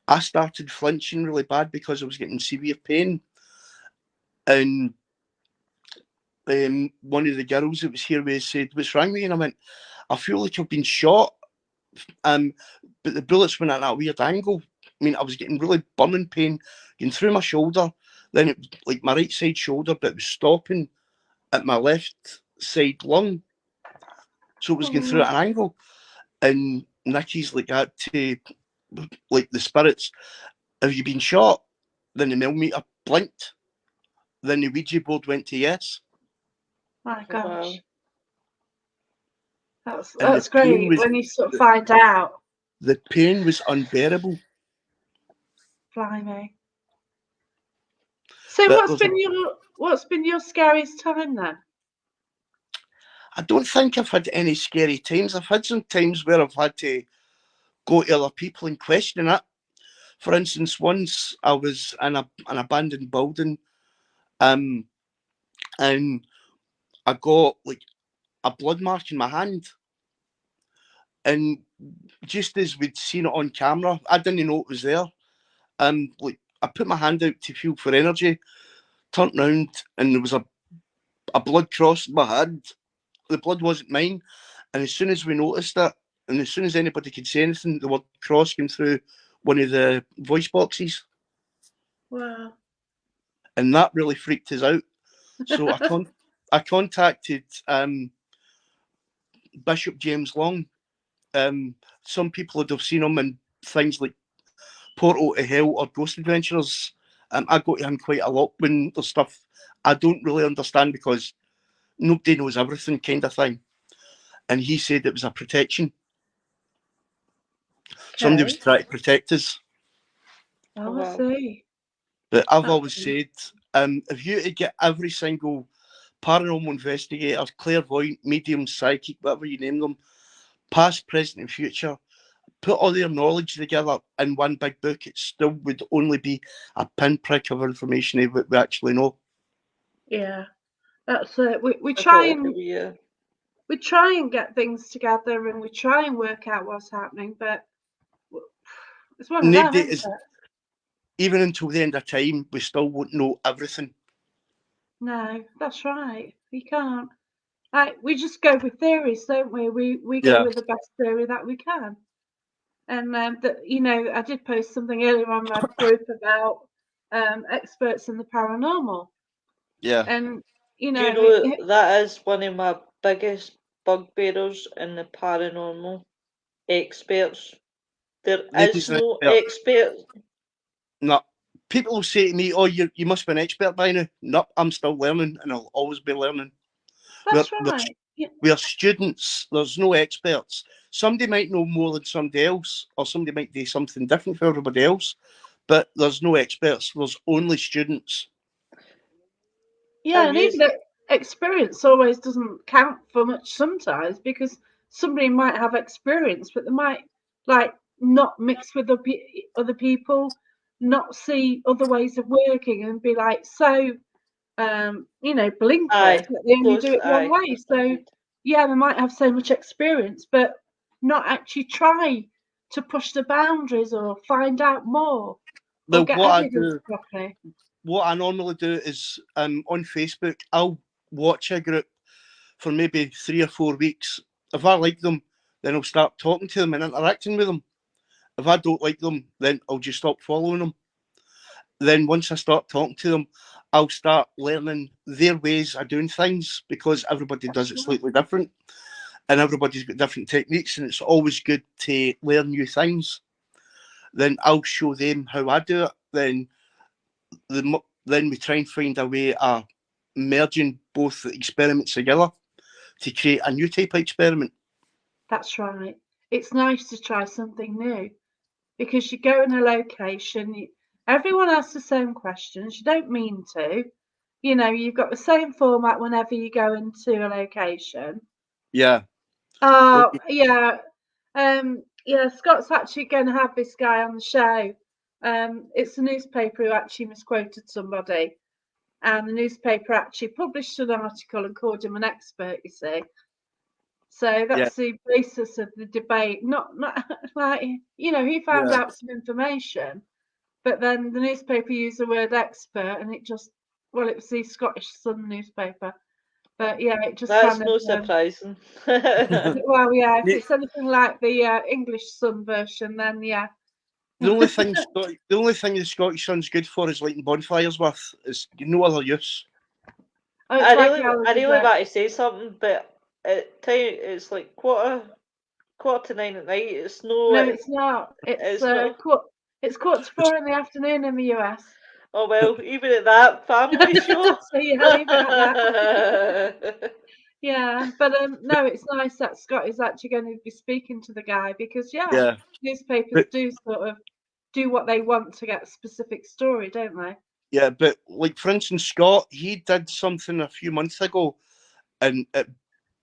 I started flinching really bad because I was getting severe pain. And one of the girls that was here with said, "What's wrong with you?" And I went, "I feel like I've been shot. Um, but the bullets went at that weird angle. I mean, I was getting really burning pain going through my shoulder. Then it was like my right side shoulder, but it was stopping at my left side lung. So it was going through Oh, at an angle. And Nicky's like that to like the spirits. Have you been shot? Then the millimeter blinked. Then the Ouija board went to yes. my Oh, wow. gosh. And the That's pain great was when you sort of find out. the pain was unbearable. Blimey. So But there's a, what's been your scariest time then? I don't think I've had any scary times. I've had some times where I've had to go to other people and question it. For instance, once I was in an abandoned building, um, and I got like a blood mark in my hand, and just as we'd seen it on camera, I didn't know it was there. Like I put my hand out to feel for energy, turned round, and there was a blood cross in my hand. The blood wasn't mine, and as soon as we noticed it, and as soon as anybody could say anything, the word cross came through one of the voice boxes, Wow. and that really freaked us out. So I contacted Bishop James Long. Some people would have seen him in things like Portal to Hell or Ghost Adventures. I go to him quite a lot when there's stuff I don't really understand because nobody knows everything, kind of thing. And he said it was a protection. Somebody was Okay. trying to protect us. Oh, Oh, I wow. see. But I've That's always said, if you to get every single paranormal investigator, clairvoyant, medium, psychic, whatever you name them, past, present, and future, put all their knowledge together in one big book, it still would only be a pinprick of information of what we actually know. yeah. That's it. We I try totally and agree, yeah. get things together and we try and work out what's happening, but it's one of them, Nobody isn't is, it? even until the end of time, we still won't know everything. No, that's right. You can't. Like we just go with theories, don't we? We go Yeah, with the best theory that we can. And that I did post something earlier on my group about experts in the paranormal, yeah. and Do you know that is one of my biggest bugbearers in the paranormal? Experts. There is Nobody's an Mm. no expert. expert. No. People will say to me, "Oh, you must be an expert by now." No, I'm still learning, and I'll always be learning. We're, that's we're, right. Yeah, we're students. There's no experts. Somebody might know more than somebody else, or somebody might do something different for everybody else, but there's no experts. There's only students. yeah, Have and you? even experience always doesn't count for much sometimes because somebody might have experience, but they might like not mix with other people, not see other ways of working, and be like so blinkered Aye, that they only do close. it one Aye, way. So close-minded. yeah, they might have so much experience, but not actually try to push the boundaries or find out more or But get what I evidence do, properly. what I normally do is on Facebook, I'll watch a group for maybe 3 or 4 weeks. If I like them, then I'll start talking to them and interacting with them. If I don't like them, then I'll just stop following them. Then once I start talking to them, I'll start learning their ways of doing things because everybody does That's it right. slightly different and everybody's got different techniques and it's always good to learn new things. Then I'll show them how I do it. Then we try and find a way of merging both experiments together to create a new type of experiment. That's right. It's nice to try something new because you go in a location, everyone asks the same questions. You don't mean to. You've got the same format whenever you go into a location. Yeah. Oh, yeah. Yeah, Scott's actually going to have this guy on the show. It's a newspaper who actually misquoted somebody, and the newspaper actually published an article and called him an expert, you see. So that's the basis of the debate. Not like, you know, he found out some information, but then the newspaper used the word expert, and it just, well, it was the Scottish Sun newspaper, but yeah, it just That's kind of no surprising. well, yeah, if it's anything like the English Sun version, then yeah. The only thing the Scottish Sun's good for is lighting bonfires with. It's no other use. Oh, it's like ours, I is really it? want to say something, but at time it's like quarter to 9 at night. It's no. No, it's not. It's not. It's 3:45 in the afternoon in the US. Oh well, even at that family show. So yeah, leave it at that. Yeah, but no, it's nice that Scott is actually going to be speaking to the guy because Yeah, newspapers but do sort of do what they want to get a specific story, don't they? yeah, but like for instance, Scott, he did something a few months ago, and it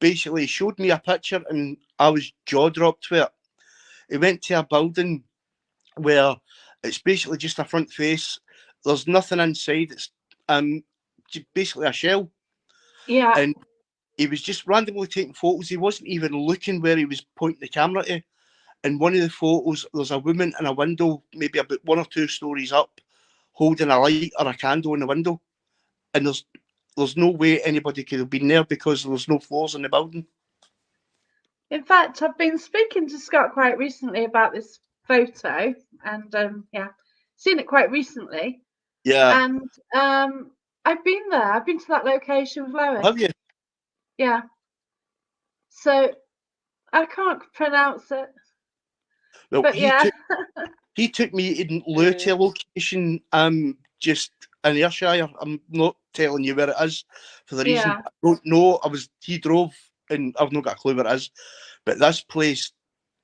basically showed me a picture, and I was jaw dropped with it. He went to a building where it's basically just a front face. There's nothing inside. It's basically a shell, Yeah. and he was just randomly taking photos. He wasn't even looking where he was pointing the camera to. In one of the photos, there's a woman in a window, maybe about 1 or 2 stories up, holding a light or a candle in the window, and there's no way anybody could have been there because there's no floors in the building. In fact, I've been speaking to Scott quite recently about this photo, and yeah, seen it quite recently. Yeah, And I've been there. I've been to that location with Lois. have you? Yeah. So I can't pronounce it, Well, but yeah, he took me in lieu to a location, just in Ayrshire. I'm not telling you where it is for the reason yeah. I don't know. He drove, and I've not got a clue where it is. But this place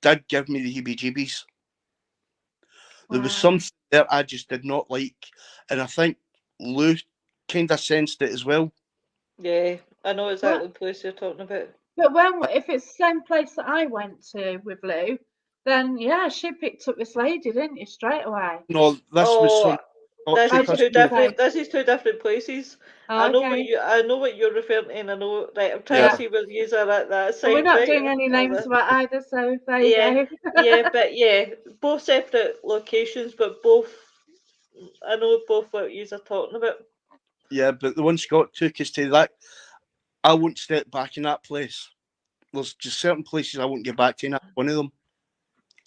did give me the heebie-jeebies. There was Wow. something there I just did not like, and I think Lou kind of sensed it as well. Yeah, I know exactly What? the place you're talking about. But if it's the same place that I went to with Lou, then yeah, she picked up this lady, didn't you, straight away? No, this was Oh, some Scottish customer. this is two different places. Oh, okay. I know what you're referring to, and I know. Right, I'm trying to Yeah, see where you are at that Well, we're side, not right? doing any names about either, so there you Yeah, go. yeah, but yeah, both separate locations, but both. I know both what you are talking about. yeah, but the one Scott took us to, that I won't step back in that place. There's just certain places I won't get back to, and that's one of them.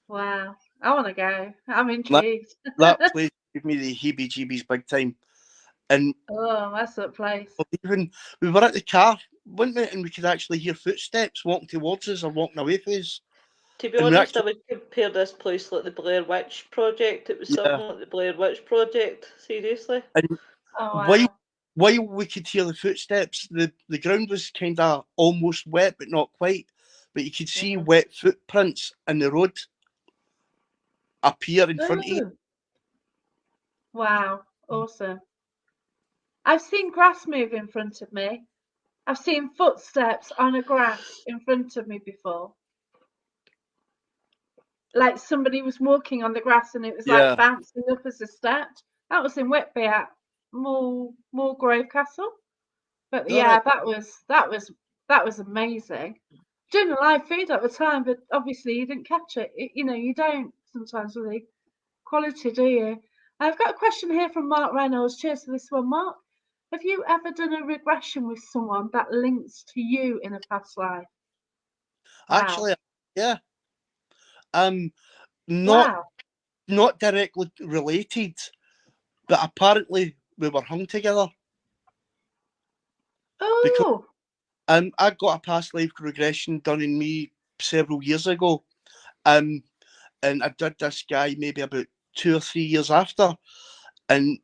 Wow, I want to go. I'm That, intrigued. that place gave me the heebie-jeebies big time. And Oh, that's that place. even we were at the car, weren't we? And we could actually hear footsteps walking towards us or walking away from us. To be And we honest, I actually, would compare this place like the Blair Witch Project. It was something yeah. like the Blair Witch Project. Seriously. And Oh, while wow. while we could hear the footsteps, the ground was kind of almost wet, but not quite. But you could see wet footprints in the road appear in front of you. Ooh, wow, awesome. I've seen grass move in front of me. I've seen footsteps on a grass in front of me before. Like somebody was walking on the grass and it was like Yeah, bouncing up as a step. That was in Whitby at Moor Grove Castle. But all yeah, right. that was amazing. Doing a live feed at the time, but obviously you didn't catch it. You know, you don't sometimes with the quality, do you? I've got a question here from Mark Reynolds. Cheers for this one, Mark. Have you ever done a regression with someone that links to you in a past life? Wow. Actually, yeah. Um, not Wow. not directly related, but apparently we were hung together because Oh, I got a past life regression done in me several years ago. Um, and I did this guy maybe about 2 or 3 years after, and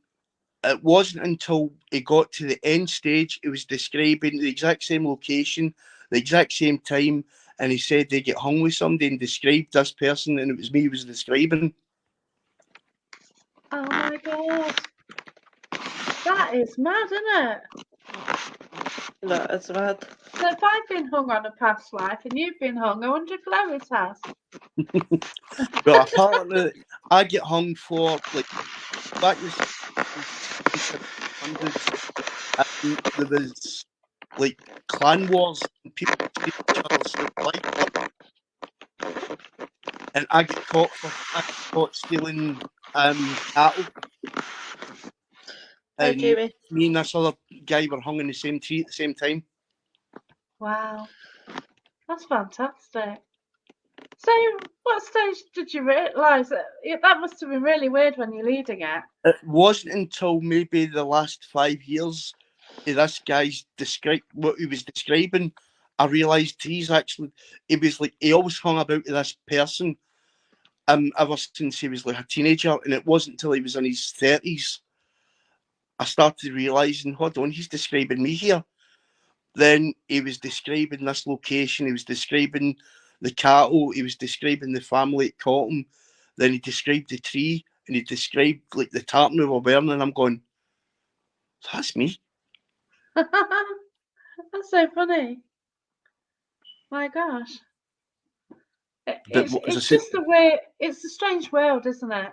it wasn't until he got to the end stage he was describing the exact same location, the exact same time, and he said they get hung with somebody and described this person, and it was me he was describing. oh my God. That is mad, isn't it? That is mad. So if I've been hung on a past life and you've been hung, I wonder if Lois has. Well, apparently I get hung for like back in the 1700s, and there was like clan wars and people killing each other. So life up, and I got caught stealing cattle, Hi, and Jamie. me and this other guy were hung in the same tree at the same time. Wow, that's fantastic. So, what stage did you realise that must have been really weird when you're leading it? It wasn't until maybe the last 5 years of this guy's what he was describing, I realised he was like, he always hung about with this person ever since he was like a teenager, and it wasn't until he was in his 30s I started realising, hold on, he's describing me here. Then he was describing this location, he was describing the cattle, he was describing the family that caught him, then he described the tree, and he described like the tartan we were wearing, and I'm going, that's me. That's so funny. My gosh. But as I It's said, just a weird, it's a strange world, isn't it?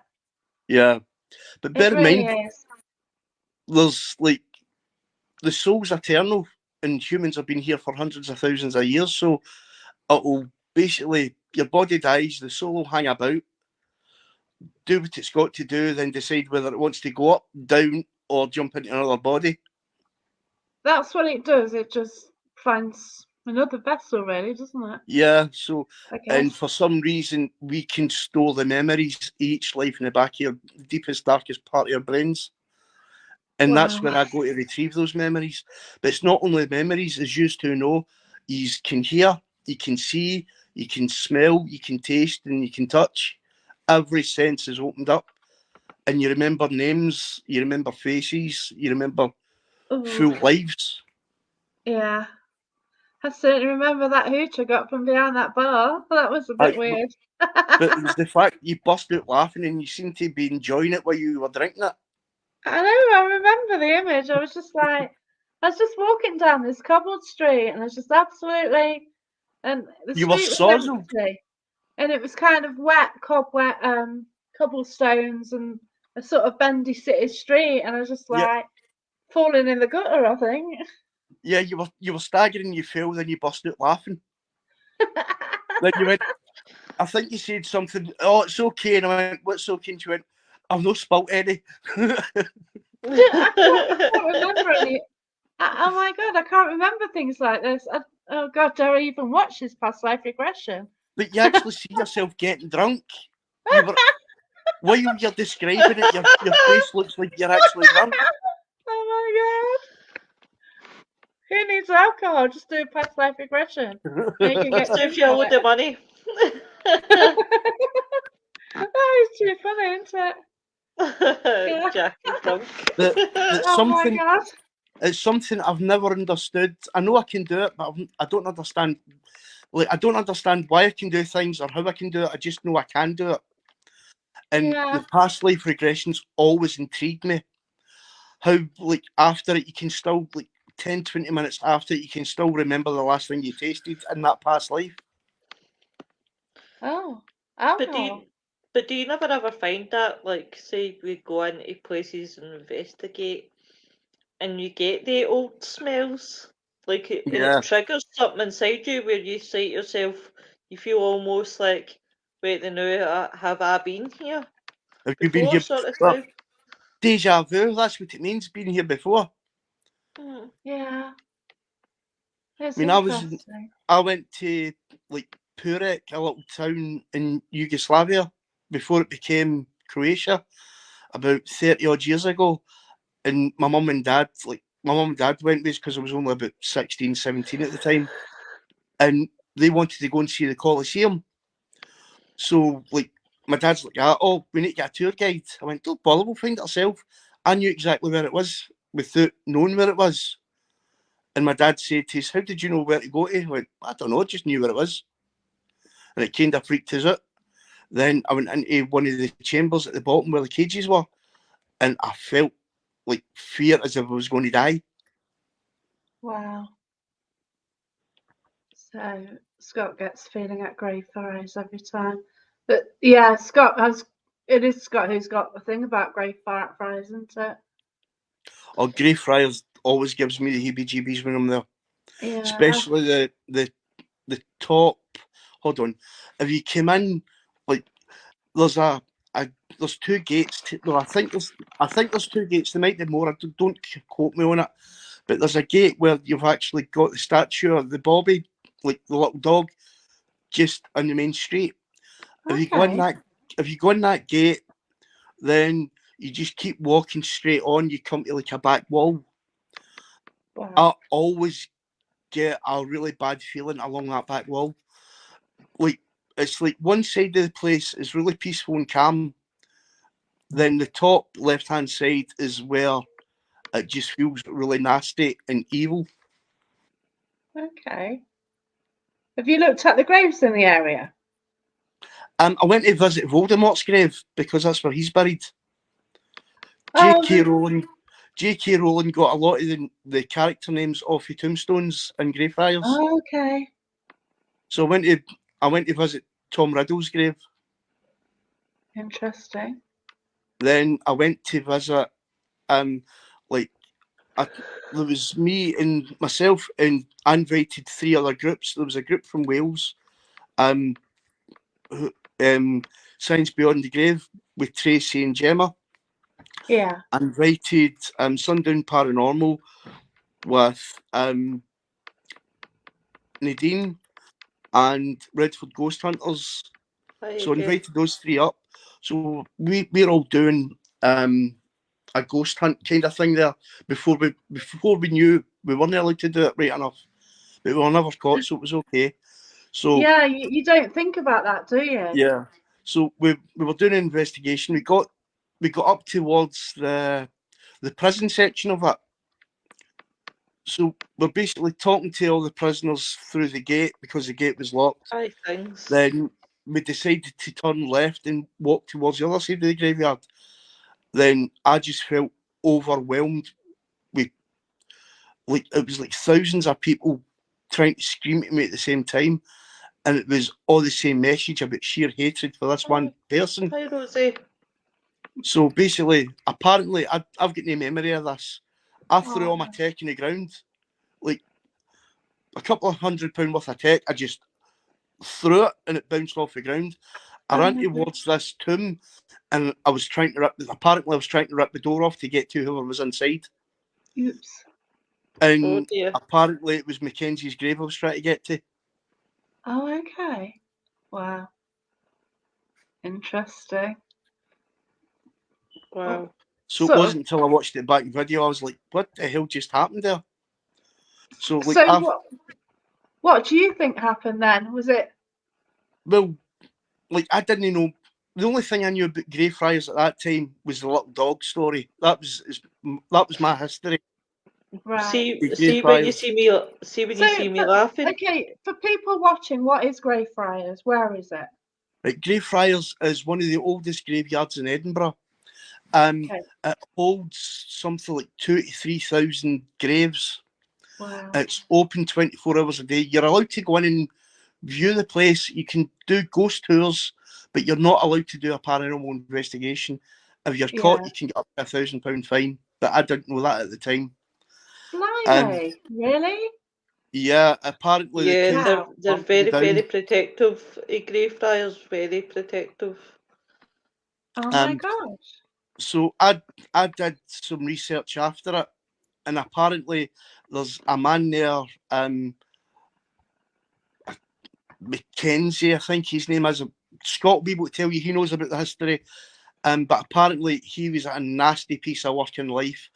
yeah. But It bear in really mind, is. there's like the soul's eternal, and humans have been here for hundreds of thousands of years. So it'll basically, your body dies, the soul will hang about, do what it's got to do, then decide whether it wants to go up, down, or jump into another body. That's what it does. It just finds another vessel, really, doesn't it? Yeah. So, I and guess. for some reason, we can store the memories each life in the back of your deepest, darkest part of your brains. And that's Wow. where I go to retrieve those memories. But it's not only memories, as you to know, you can hear, you can see, you can smell, you can taste, and you can touch. Every sense is opened up. And you remember names, you remember faces, you remember Ooh, full lives. yeah. I certainly remember that hooch I got from behind that bar. That was a I, bit weird. but it was the fact you burst out laughing and you seemed to be enjoying it while you were drinking it. I know, I remember the image. I was just like, I was just walking down this cobbled street and I was just absolutely, and the You were street was sozzled. empty and it was kind of wet, cobblestones and a sort of bendy city street. And I was just Yeah, like falling in the gutter, I think. yeah, you were staggering, you fell, then you burst out laughing. Then you went, I think you said something, oh, it's okay. And I went, what's okay? And she went, I've no spilt any. I can't remember any. Oh my God, I can't remember things like this. Oh God, do I even watch this past life regression? But you actually see yourself getting drunk. You were, while you're describing it, your face looks like you're actually drunk. Oh my God. Who needs alcohol? Just do past life regression. And you can get Save drunk you a on load it. of money. That is too funny, isn't it? Yeah. Jack is drunk. That's Oh my something. God. It's something I've never understood. I know I can do it, but I don't understand. Like, I don't understand why I can do things or how I can do it. I just know I can do it. And the Yeah. past life regressions always intrigued me. How, like, after it, you can still, like, 10, 20 minutes after it, you can still remember the last thing you tasted in that past life. Oh, But do you, alcohol. but do you never ever find that, like, say we go into places and investigate, and you get the old smells, like, and it Yeah. triggers something inside you where you say to yourself, you feel almost like, wait, now have I been here Have you been before, here sort of before? thing? Deja vu, that's what it means, being here before. Hmm. Yeah. It's I mean, interesting. I went to, like, Purek, a little town in Yugoslavia, before it became Croatia, about 30 odd years ago. And my mum and dad, went with us because I was only about 16, 17 at the time. And they wanted to go and see the Colosseum. So, like, my dad's like, oh, we need to get a tour guide. I went, don't bother, we'll find it ourselves. I knew exactly where it was without knowing where it was. And my dad said to us, how did you know where to go to? I went, I don't know, I just knew where it was. And it kind of freaked us out. Then I went into one of the chambers at the bottom where the cages were, and I felt like fear as if I was going to die. Wow. So Scott gets feeling at grave fires every time. But yeah, it is Scott who's got the thing about grave fires, isn't it? Or Greyfriars always gives me the heebie-jeebies when I'm there, Yeah. especially the the top. Hold on. If you came in, like there's there's two gates. Well, I think there's two gates. There might be more. Don't quote me on it. But there's a gate where you've actually got the statue of the Bobby, like the little dog, just on the main street. If you go in Okay. that, if you go in that gate, then you just keep walking straight on. You come to like a back wall. Wow. I always get a really bad feeling along that back wall. Like it's like one side of the place is really peaceful and calm. Then the top left hand side is where it just feels really nasty and evil. Okay. Have you looked at the graves in the area? I went to visit Voldemort's grave because that's where he's buried. Oh, J.K. Rowling. J.K. Rowling got a lot of the character names off of tombstones and Greyfriars. okay. So I went to visit Tom Riddle's grave. Interesting. Then I went to visit like there was me and myself, and I invited three other groups. There was a group from Wales, who, Science Beyond the Grave with Tracy and Gemma. Yeah. I invited Sundown Paranormal with Nadine and Redford Ghost Hunters. So I invited those three up. So we're all doing a ghost hunt kind of thing there before we knew we weren't allowed to do it right enough. But we were never caught, so it was okay. So Yeah, you don't think about that, do you? yeah. So we were doing an investigation. We got up towards the prison section of it. So we're basically talking to all the prisoners through the gate because the gate was locked. Aye, things. Then we decided to turn left and walk towards the other side of the graveyard. Then I just felt overwhelmed with, like, it was like thousands of people trying to scream at me at the same time, and it was all the same message about sheer hatred for this one person. Hi, Rosie. So basically, apparently, I've got no memory of this. I threw all my tech in the ground, like a couple of £100 worth of tech. I just threw it and it bounced off the ground. I ran towards this tomb, and I was trying to rip the door off to get to whoever was inside. Oops. And dear. apparently it was Mackenzie's grave I was trying to get to. Oh, okay. Wow. Interesting. Wow. So it wasn't until I watched it back in video I was like, what the hell just happened there? So like, So what do you think happened then? Was it? well, like I didn't know. The only thing I knew about Greyfriars at that time was the little dog story. That was my history. Right. See when you see me laughing. Okay, for people watching, what is Greyfriars? Where is it? Right, Greyfriars is one of the oldest graveyards in Edinburgh. Okay. It holds something like 2,000 to 3,000 graves. Wow. It's open 24 hours a day. You're allowed to go in and view the place. You can do ghost tours, but you're not allowed to do a paranormal investigation. If you're caught, you can get up to £1,000 fine. But I didn't know that at the time. Blimey, really? Yeah, apparently they're very, very protective. Greyfriars, very protective. Oh my gosh. So I did some research after it, and apparently there's a man there, Mackenzie, I think his name is. Scott will be able to tell you he knows about the history. But apparently he was a nasty piece of work in life.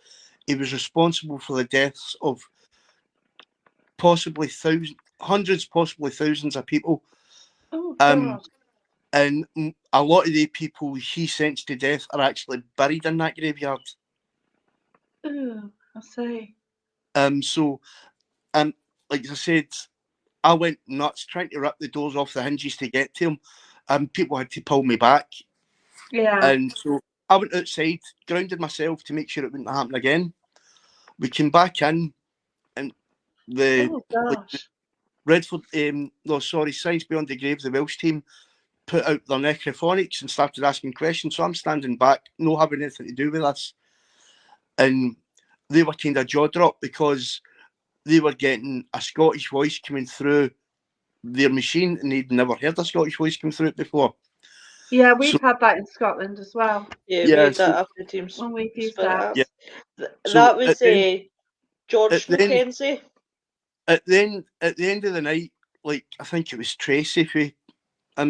He was responsible for the deaths of possibly hundreds, possibly thousands of people. Oh God. And a lot of the people he sentenced to death are actually buried in that graveyard. Ooh, I see. So, like I said, I went nuts trying to rip the doors off the hinges to get to him. People had to pull me back. Yeah. And so I went outside, grounded myself to make sure it wouldn't happen again. We came back in, and the Redford, Science Beyond the Grave, the Welsh team, put out their necrophonics and started asking questions. So I'm standing back, no having anything to do with this. And they were kind of jaw dropped because they were getting a Scottish voice coming through their machine, and they'd never heard a Scottish voice come through it before. Yeah, So we've had that in Scotland as well Yeah, we yeah, had that so after Teams when we've used Spirit that. yeah, Apps. so That was George Mackenzie. at the end of the night, like I think it was Tracy who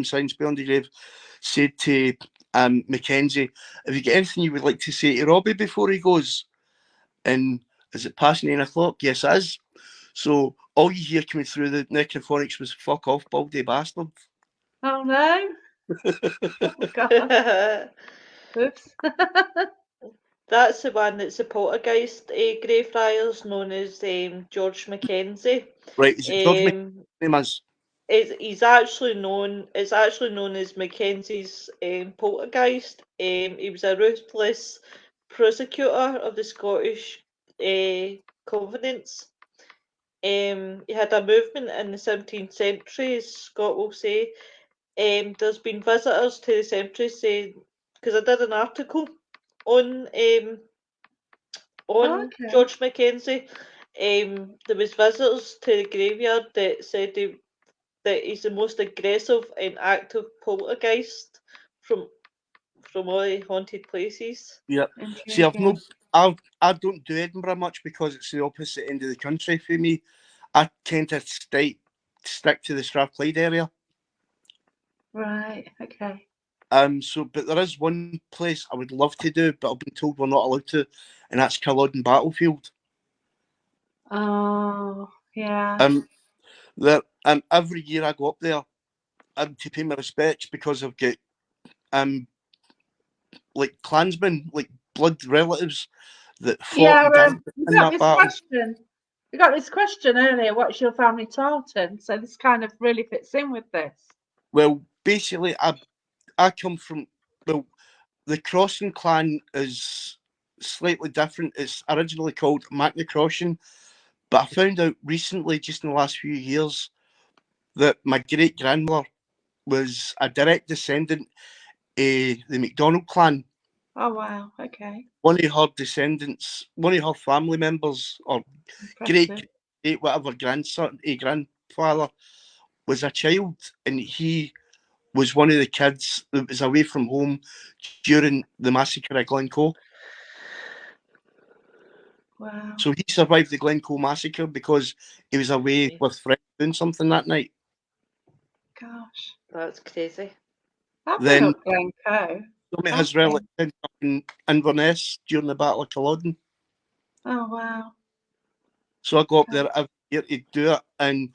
Science Beyond the Grave said to Mackenzie, "Have you got anything you would like to say to Robbie before he goes?" And is it past 9 o'clock? Yes, it is. So all you hear coming through the necrophonics was "fuck off, baldy bastard." Oh no! Oh god! Oops. That's the one that's the poltergeist Greyfriars, known as George Mackenzie. Right? Is it George Um, McNamara? It's actually known as Mackenzie's poltergeist. He was a ruthless prosecutor of the Scottish Covenants. He had a movement in the 17th century, as Scott will say. There's been visitors to the cemetery saying, because I did an article on Oh, on okay. George Mackenzie. There was visitors to the graveyard that said that he's the most aggressive and active poltergeist from all the haunted places. Yeah. See, Intriguing. I don't do Edinburgh much because it's the opposite end of the country for me. I tend to stick to the Strathclyde area. Right. Okay. But there is one place I would love to do, but I've been told we're not allowed to, and that's Culloden Battlefield. Oh, yeah. Every year I go up there to pay my respects because I've got like clansmen, like blood relatives that fought Yeah. and died We in got that this battle. question. We got this question earlier. What's your family Tarleton? So this kind of really fits in with this. Well, basically, I come from, well, the Crossing clan is slightly different. It's originally called MacNacroshan, but I found out recently, just in the last few years, that my great grandmother was a direct descendant of the MacDonald clan. Oh wow. Okay. One of her descendants, one of her family members, or Impressive. great whatever grandson, a grandfather, was a child, and he was one of the kids that was away from home during the massacre at Glencoe. Wow. So he survived the Glencoe massacre because he was away with friends doing something that night. Gosh. That's crazy. I've been Then up Glencoe. some of his Cracking. relatives ended up in Inverness during the Battle of Culloden. Oh wow. So I go up Okay. there every year to do it. And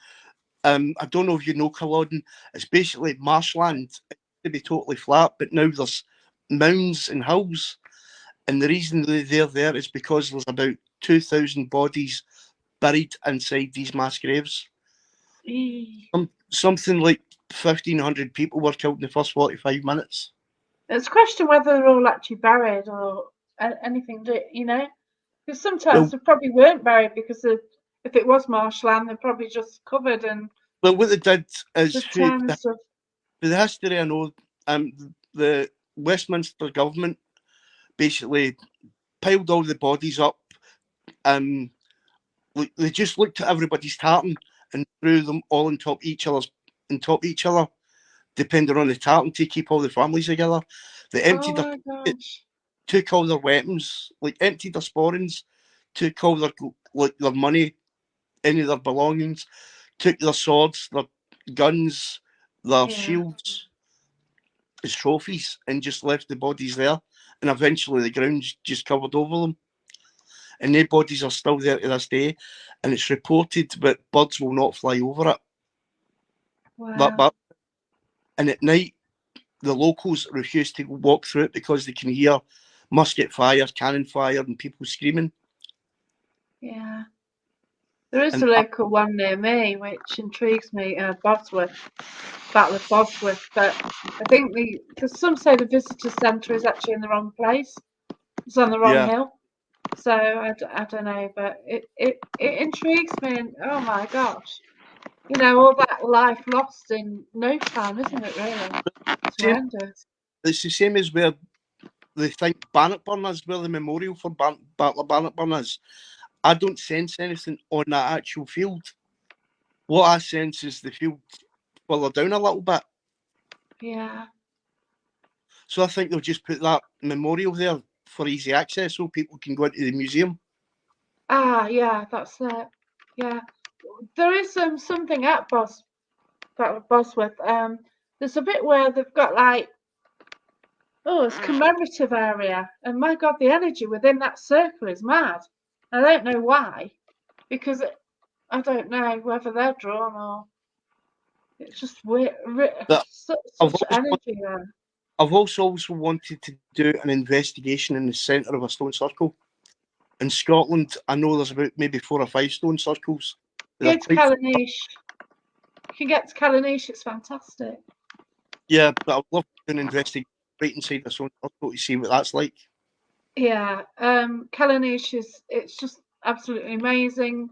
I don't know if you know Culloden. It's basically marshland. It used to be totally flat, but now there's mounds and hills. And the reason they're there is because there's about 2,000 bodies buried inside these mass graves. Eee. Something like 1,500 people were killed in the first 45 minutes. It's a question whether they're all actually buried or anything, because sometimes Well, they probably weren't buried because if it was marshland, they're probably just covered in what they did is, the town and stuff. for the history I know, the Westminster government basically piled all the bodies up. They just looked at everybody's tartan and threw them all on top of each other, depending on the tartan to keep all the families together. They Oh emptied their my gosh. took all their weapons, like emptied their sporrans, took all their money, any of their belongings, took their swords, their guns, their Yeah. shields as trophies, and just left the bodies there. And eventually, the ground just covered over them. And their bodies are still there to this day. And it's reported that birds will not fly over it. Wow. But and at night, the locals refuse to walk through it because they can hear musket fire, cannon fire, and people screaming. Yeah. There is And a local one near me which intrigues me, Bosworth, Battle of Bosworth, but I think because some say the visitor centre is actually in the wrong place. It's on the wrong yeah, hill. So I don't know, but it intrigues me, and oh my gosh, all that life lost in no time, isn't it? Really, it's same. horrendous. It's the same as where they think Bannockburn is, where the memorial for Battle of Bannockburn is. I don't sense anything on that actual field. What I sense is the field further down a little bit. Yeah. So I think they'll just put that memorial there for easy access so people can go into the museum. Yeah, that's it. Yeah. There is something at Bosworth. There's a bit where they've got like, it's commemorative area, and my God, the energy within that circle is mad. I don't know why, because I don't know whether they're drawn or it's just weird. But Such energy there. I've also wanted to do an investigation in the centre of a stone circle. In Scotland, I know there's about maybe 4 or 5 stone circles. Go to Callanish. You can get to Callanish, it's fantastic. Yeah, but I'd love to do an investigation right inside the stone circle to see what that's like. Yeah, Callanish it's just absolutely amazing.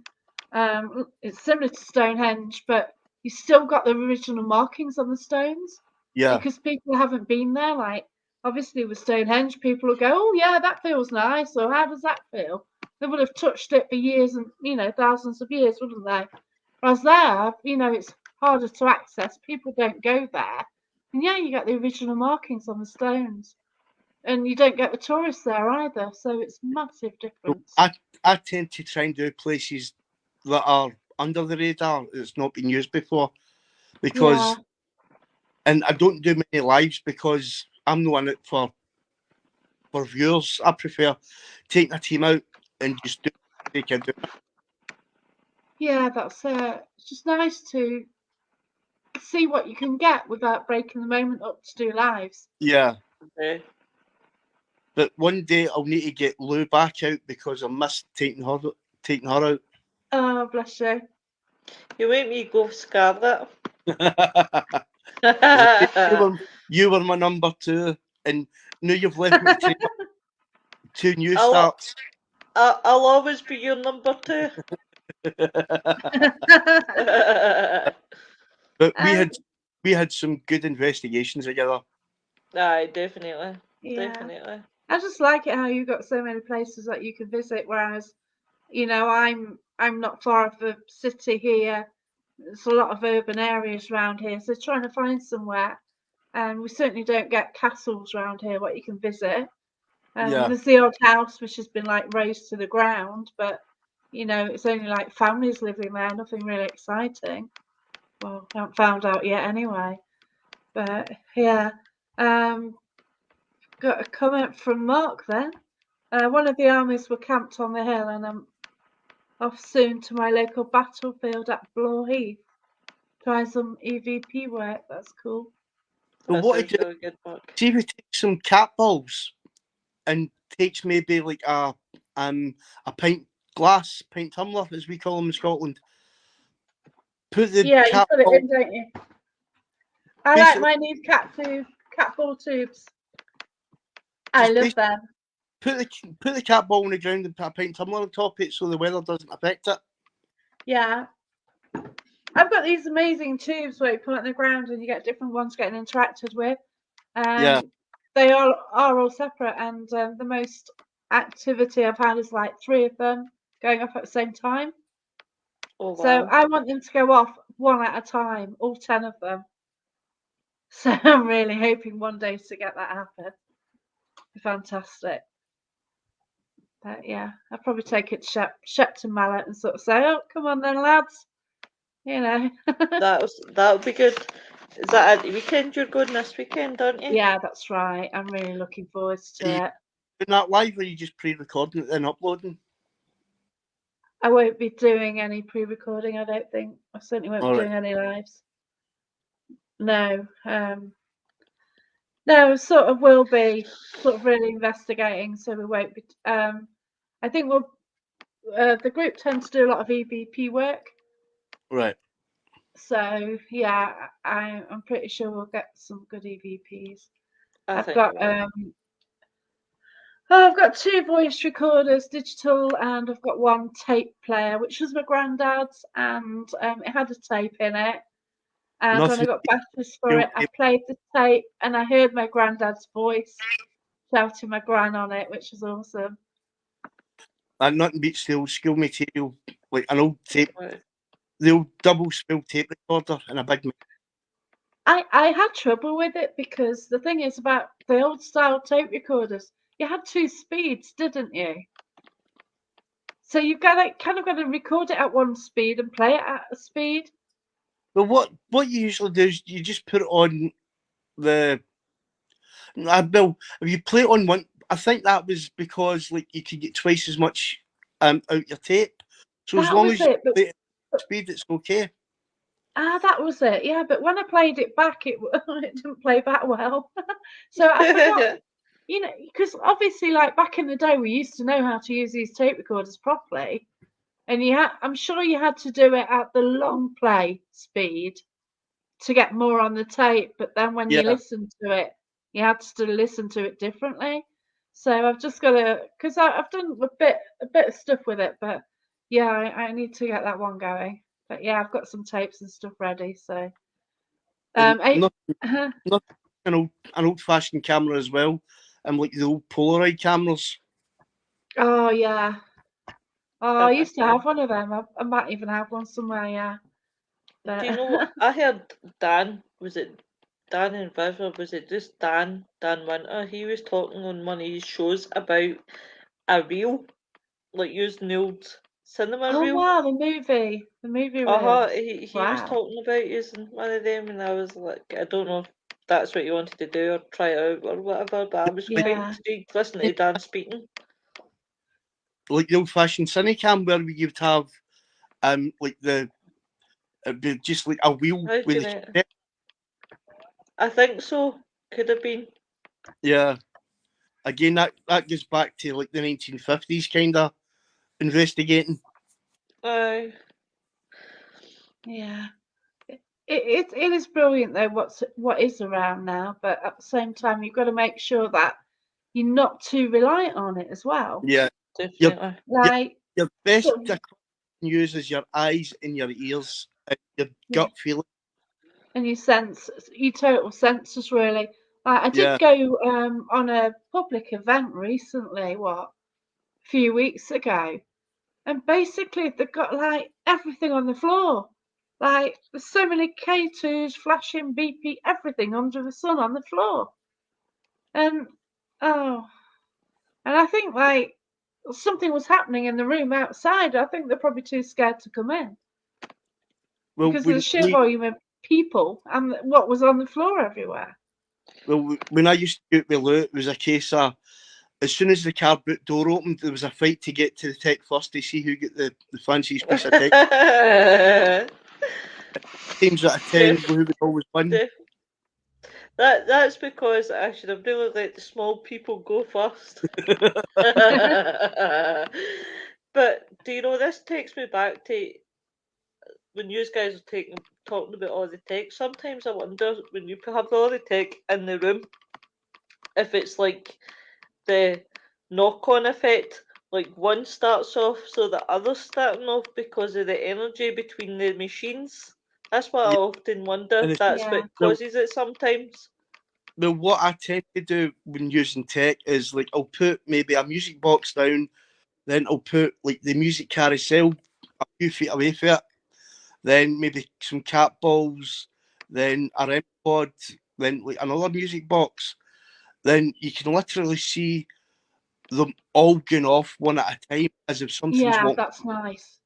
It's similar to Stonehenge, but you still got the original markings on the stones. Yeah. Because people haven't been there. Like, obviously with Stonehenge, people will go, "Oh yeah, that feels nice," or "How does that feel?" They would have touched it for years and thousands of years, wouldn't they? Whereas there, it's harder to access. People don't go there, and yeah, you get the original markings on the stones. And you don't get the tourists there either, so it's massive difference. I tend to try and do places that are under the radar, that's not been used before, because, and I don't do many lives because I'm not in it for viewers. I prefer taking a team out and just do what they can do. Yeah, that's it. It's just nice to see what you can get without breaking the moment up to do lives. Yeah. Okay. But one day I'll need to get Lou back out because I missed taking her out. Oh, bless you. You make me go Scarlet. you were my number 2, and now you've left me to train up 2 new starts. I'll always be your number 2. But we had some good investigations together. Aye, definitely. Yeah. Definitely. I just like it how you've got so many places that you can visit, whereas, I'm not far off the city here. There's a lot of urban areas around here, so trying to find somewhere. And we certainly don't get castles around here what you can visit. Yeah. There's the odd house which has been like razed to the ground, but it's only like families living there, nothing really exciting. Well, I haven't found out yet anyway. But yeah, got a comment from Mark then. One of the armies were camped on the hill, and I'm off soon to my local battlefield at Bloor Heath. Try some EVP work. That's cool. That sounds really good, Mark. See if we take some cat balls and takes maybe like a pint tumbler, as we call them in Scotland. Put the you cat put it ball, in, don't you? I like my new cat ball tubes. I love them. Put the cat ball on the ground and put a pint tumbler on top of it so the weather doesn't affect it. Yeah. I've got these amazing tubes where you put it on the ground and you get different ones getting interacted with. They are all separate, and the most activity I've had is like 3 of them going off at the same time. Oh, wow. So I want them to go off one at a time, all 10 of them. So I'm really hoping one day to get that happen. Fantastic. But yeah, I'll probably take it to Shepton Mallet and sort of say, "Oh, come on then, lads." That'll be good. Is that at the weekend you're going this weekend, aren't you? Yeah, that's right. I'm really looking forward to it. Doing that live, or are you just pre-recording it and uploading? I won't be doing any pre-recording, I don't think. I certainly won't be doing any lives. No. No, sort of will be sort of really investigating, so we won't be. I think the group tends to do a lot of EVP work. Right. So yeah, I'm pretty sure we'll get some good EVPs. I've got 2 voice recorders, digital, and I've got 1 tape player, which was my granddad's, and it had a tape in it. And when I got batteries for it, I played the tape, and I heard my granddad's voice shouting my gran on it, which was awesome. And nothing beats the old school material, like an old tape, the old double spill tape recorder and a big. I had trouble with it because the thing is about the old style tape recorders, you had two speeds, didn't you? So you've got to kind of got to record it at one speed and play it at a speed. But what you usually do is you just put it on the. Well, if you play it on one, I think that was because like you could get twice as much out your tape. So as That long was as you it, but play it at speed, it's okay. that was it. Yeah, but when I played it back, it it didn't play back well. So I forgot, because obviously, like back in the day, we used to know how to use these tape recorders properly, and I'm sure you had to do it at the long play speed to get more on the tape. But then when you Yeah. listen to it, you had to still listen to it differently. So I've just got to, because I've done a bit of stuff with it, but yeah, I need to get that one going. But yeah, I've got some tapes and stuff ready. So And I, not an old fashioned camera as well. And like the old Polaroid cameras. oh yeah, oh I Uh, used to have one of them. I might even have one somewhere. Yeah, do but you know what? I heard Dan, was it Dan and Viv, or was it just Dan Winter? He was talking on one of his shows about a reel, like using the old cinema oh reel. wow, the movie reels. He was Wow, talking about using one of them, and I was like, I don't know if that's what you wanted to do or try it out or whatever, but I was quite yeah, intrigued listening to Dan speaking. Like the old fashioned Cinecam where we would have like the it'd be just like a wheel How do with you the know? cassette. I think so. Could have been. Yeah. Again, that goes back to like the 1950s kind of investigating. Aye. yeah. It is brilliant though what is around now, but at the same time you've got to make sure that you're not too reliant on it as well. Yeah. Your Definitely. your, Like your best so, use is your eyes and your ears and your yeah, gut feeling. and your total senses really. Like I did Yeah. go on a public event recently, a few weeks ago, and basically they've got like everything on the floor. Like there's so many K2s, flashing BP, everything under the sun on the floor. And oh, and I think like something was happening in the room outside. I think they're probably too scared to come in Well, because of the sheer volume of people and what was on the floor everywhere. when I used to go with Lou, it was a case of as soon as the car boot door opened, there was a fight to get to the tech first to see who get the fanciest piece of tech. Teams out of 10, Def- who would always win. def- that's because I should have really let the small people go first. But do you know, this takes me back to when you guys are talking about all the tech. Sometimes I wonder when you have all the tech in the room if it's like the knock-on effect. Like one starts off, so the other's starting off because of the energy between the machines. That's what I Yeah, often wonder and if that's Yeah, what well, causes it sometimes. well, what I tend to do when using tech is like I'll put maybe a music box down, then I'll put like the music carousel a few feet away from it, then maybe some cat balls, then a REM pod, then like another music box. Then you can literally see them all going off one at a time as if something's yeah, walking. that's nice.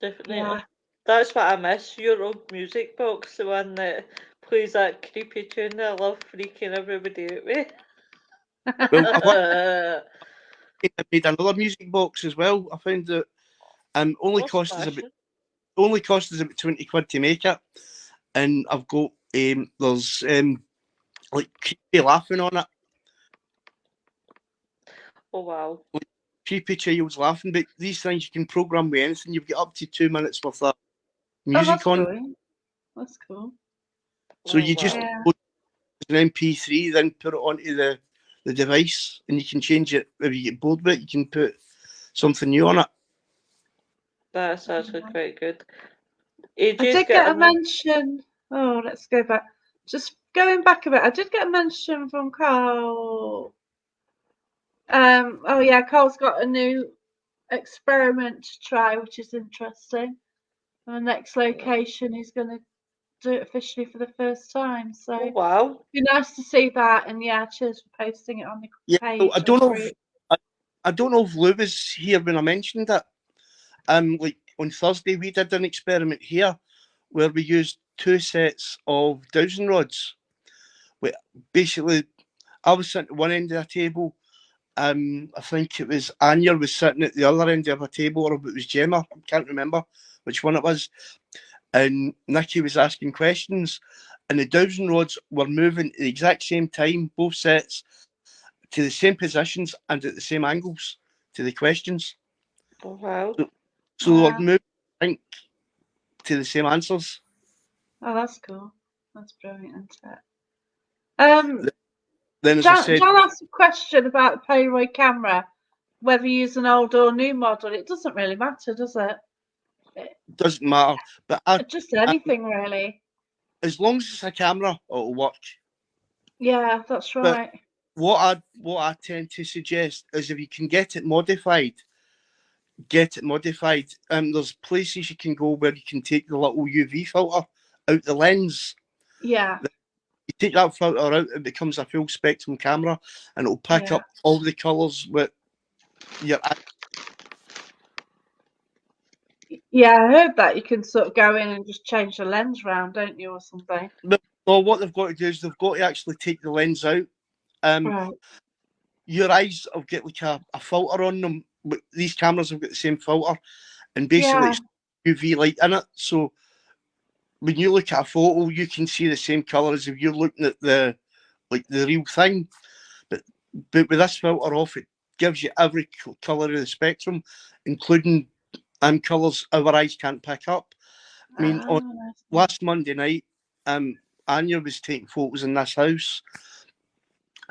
Definitely. Yeah. That's what I miss, your old music box, the one that plays that creepy tune that I love freaking everybody out with. Well, I made another music box as well. I found that Oh, smashing. only cost us about 20 quid to make it, and I've got there's like creepy laughing on it, Oh, wow. like creepy child's laughing. But these things you can program with anything. You've got up to 2 minutes worth of Oh, music that's on, cool. That's cool. so Oh, you just wow. Yeah. put an MP3, then put it onto the device, and you can change it if you get bored with it. You can put something new on it. That's actually Yeah. quite good. I AJ's did got get a a mention. Oh, let's go back. Just going back a bit. I did get a mention from Carl. Oh yeah, Carl's got a new experiment to try, which is interesting. The next location he's going to do it officially for the first time. So Oh, wow. it'd be nice to see that. And yeah, cheers for posting it on the Yeah, so page. I don't know Group. if I don't know if Lou was here when I mentioned it. Like on Thursday we did an experiment here where we used 2 sets of dowsing rods. Basically, I was sitting at one end of the table. I think it was Anya was sitting at the other end of a table, or if it was Gemma, I can't remember which one it was. And Nikki was asking questions, and the dowsing rods were moving at the exact same time, both sets, to the same positions and at the same angles to the questions. Oh, wow. So they were Wow. moving, I think, to the same answers. Oh, that's cool. That's brilliant, isn't it? Then, as I John said, asked a question about the Polaroid camera, whether you use an old or new model. It doesn't really matter, does it? it doesn't matter. But Just anything, really. as long as it's a camera, it'll work. Yeah, that's But right. what I tend to suggest is if you can get it modified, get it modified. There's places you can go where you can take the little UV filter out the lens. Yeah, You take that filter out, it becomes a full spectrum camera, and it'll pick yeah. up all the colours with your. Yeah, I heard that you can sort of go in and just change the lens round, don't you, or something? Well, what they've got to do is they've got to actually take the lens out. Right. Your eyes will get like a filter on them. But these cameras have got the same filter, and basically Yeah, it's UV light in it. So when you look at a photo, you can see the same colour as if you're looking at the real thing. But with this filter off, it gives you every colour of the spectrum, including colours our eyes can't pick up. I mean, on nice. last Monday night, Anya was taking photos in this house,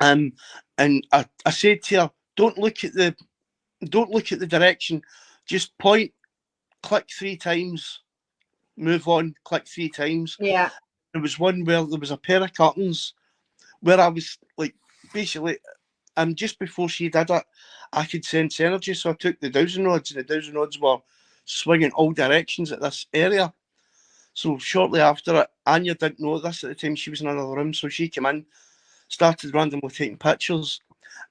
and I said to her, don't look at the direction, just point, click 3 times, move on, click 3 times. Yeah, There was one where there was a pair of curtains where I was like, basically, just before she did it, I could sense energy, so I took the dowsing rods, and the dowsing rods were swinging all directions at this area. So shortly after it, Anya didn't know this at the time, she was in another room, so she came in, started randomly taking pictures,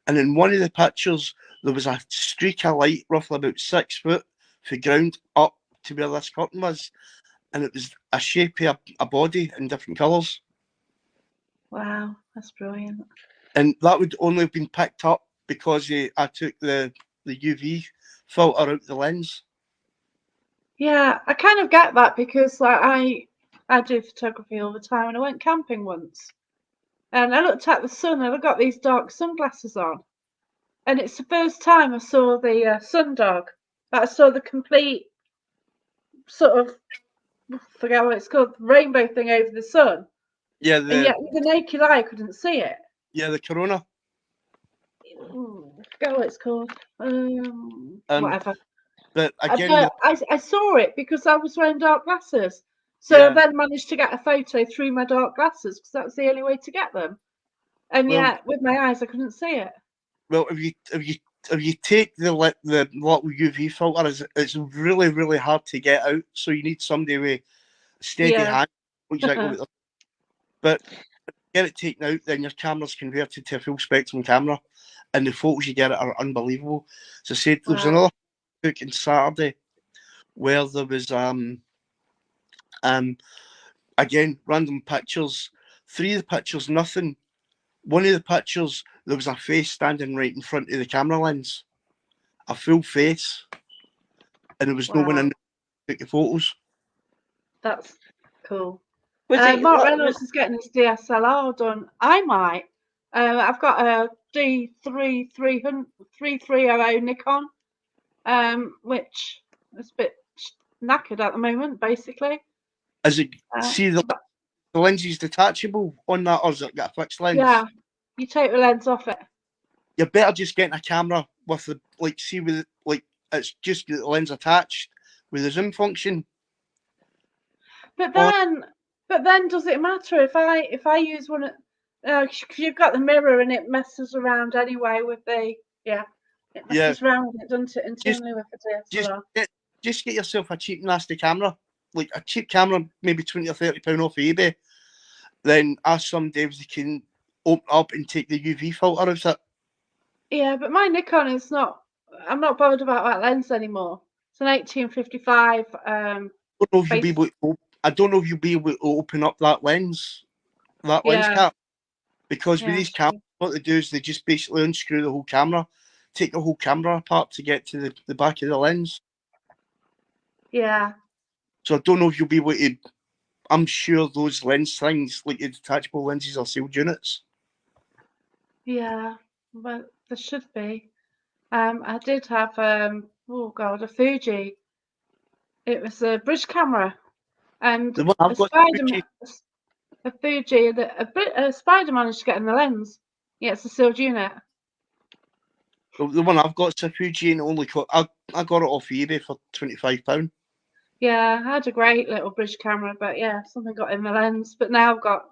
and in one of the pictures, there was a streak of light, roughly about 6 foot, from the ground up to where this curtain was, and it was a shape of a body in different colours. wow, that's brilliant. And that would only have been picked up because I took the UV filter out the lens. Yeah, I kind of get that because like I do photography all the time, and I went camping once, and I looked at the sun, and I got these dark sunglasses on, and it's the first time I saw the sundog. But I saw the complete sort of forget what it's called, rainbow thing over the sun, Yeah, and yet with the naked eye I couldn't see it. the corona. Forget what it's called. Um, Whatever. but again, But I saw it because I was wearing dark glasses. So I yeah. then managed to get a photo through my dark glasses because that was the only way to get them. And Well, yet with my eyes I couldn't see it. well, if you take the little UV filter, it's really hard to get out. So you need somebody with a steady Yeah. hand. Exactly. But get it taken out, then your camera's converted to a full spectrum camera, and the photos you get are unbelievable. So I said there was Wow. another book on Saturday where there was um again random pictures. 3 of the pictures nothing. One of the pictures there was a face standing right in front of the camera lens, a full face, and there was no one in Wow. to take the photos. That's cool. was it Mark was Reynolds is getting his DSLR done. I might. I've got a D3300 Nikon, which is a bit knackered at the moment, basically. Is it see But the lens is detachable on that, or is it got a fixed lens? yeah, you take the lens off it. You're better just getting a camera with the see with it's just the lens attached with the zoom function. But On then, but then, does it matter if I use one? Because you've got the mirror and it messes around anyway with the it yeah, messes around with it, doesn't it, just internally with the just DSLR? get just get yourself a cheap nasty camera. like a cheap camera, maybe £20 or £30 off eBay, then ask somebody if they can open up and take the UV filter out of it. Yeah, but my Nikon is not. I'm not bothered about that lens anymore. It's an 1855. Don't know if you'll be Base. able to, I don't know if you'll be able to open up that lens Yeah, cap, because with yeah, these cameras, what they do is they just basically unscrew the whole camera, take the whole camera apart to get to the back of the lens. yeah, So I don't know if you'll be able to. I'm sure those lens things, like the detachable lenses, are sealed units. yeah. But there should be. I did have oh god, a Fuji. It was a bridge camera and The one a I've got, Spider-Man. A Fuji. A spider managed to get in the lens. Yeah, it's a sealed unit. the one I've got is a Fuji, and only I got it off eBay for £25. Yeah, I had a great little bridge camera, but yeah, something got in the lens. But now I've got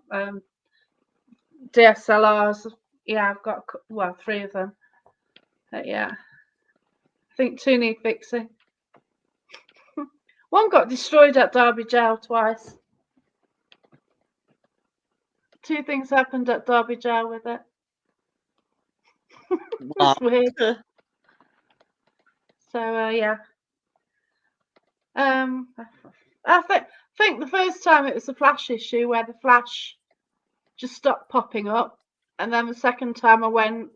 DSLRs. Yeah, I've got well 3 of them. But yeah, I think 2 need fixing. One got destroyed at Derby Jail twice. 2 things happened at Derby Jail with it. It's weird. So yeah. I think the first time it was a flash issue where the flash just stopped popping up, and then the second time I went,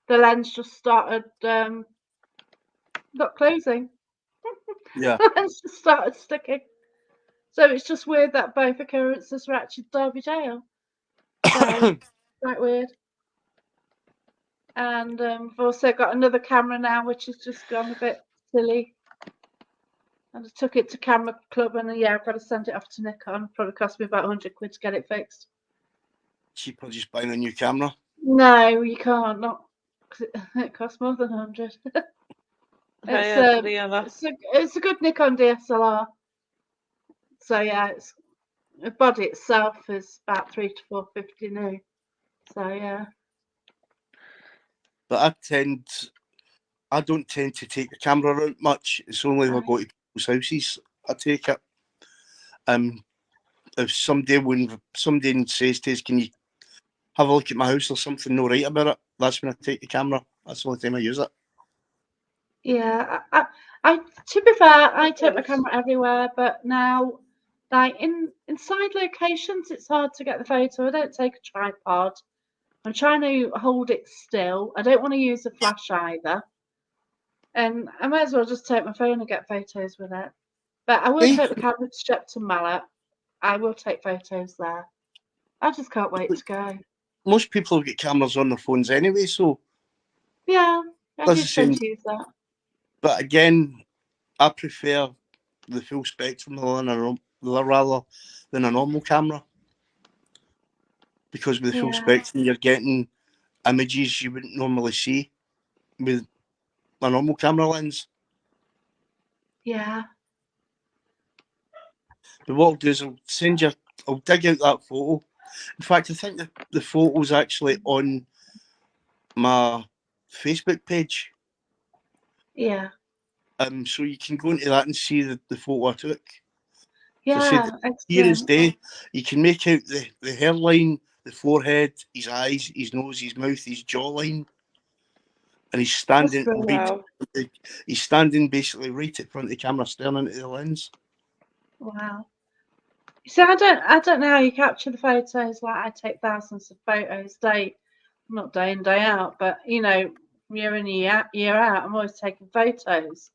the lens just started not closing. Yeah. The lens just started sticking. So it's just weird that both occurrences were actually Derby Jail. So quite weird. And I've also got another camera now, which has just gone a bit silly. And I took it to Camera Club, and yeah, I've got to send it off to Nikon. Probably cost me about £100 to get it fixed. Cheaper just buying a new camera. No, you can't. Not because it costs more than 100. It's a good Nikon DSLR. So yeah, it's the body itself is about 3 to 450 new. So yeah. But I don't tend to take the camera out much. It's only if I go to people's houses I take it. If somebody says to us, "Can you have a look at my house?" or something no right about it, that's when I take the camera. That's the only time I use it. Yeah, I to be fair, I take my camera everywhere, but now, like inside locations, it's hard to get the photo. I don't take a tripod. I'm trying to hold it still. I don't want to use a flash either, and I might as well just take my phone and get photos with it. But I will take the camera to Shepton Mallet. I will take photos there. I just can't wait to go. Most people have got cameras on their phones anyway, so Yeah, I that's do the tend same. to use that. But again, I prefer the full spectrum rather than a normal camera, because with the full Yeah, spectrum you're getting images you wouldn't normally see with a normal camera lens. yeah, But what I'll do is I'll dig out that photo. In fact, I think the photo's actually on my Facebook page. yeah, So you can go into that and see the photo I took. So I said, yeah. clear as Excellent. day, you can make out the hairline, the forehead, his eyes, his nose, his mouth, his jawline, and That's brilliant. Wow. he's standing basically right at front of the camera, staring into the lens. Wow. So I don't know how you capture the photos. Like I take thousands of photos not day in day out, but year in year out, I'm always taking photos,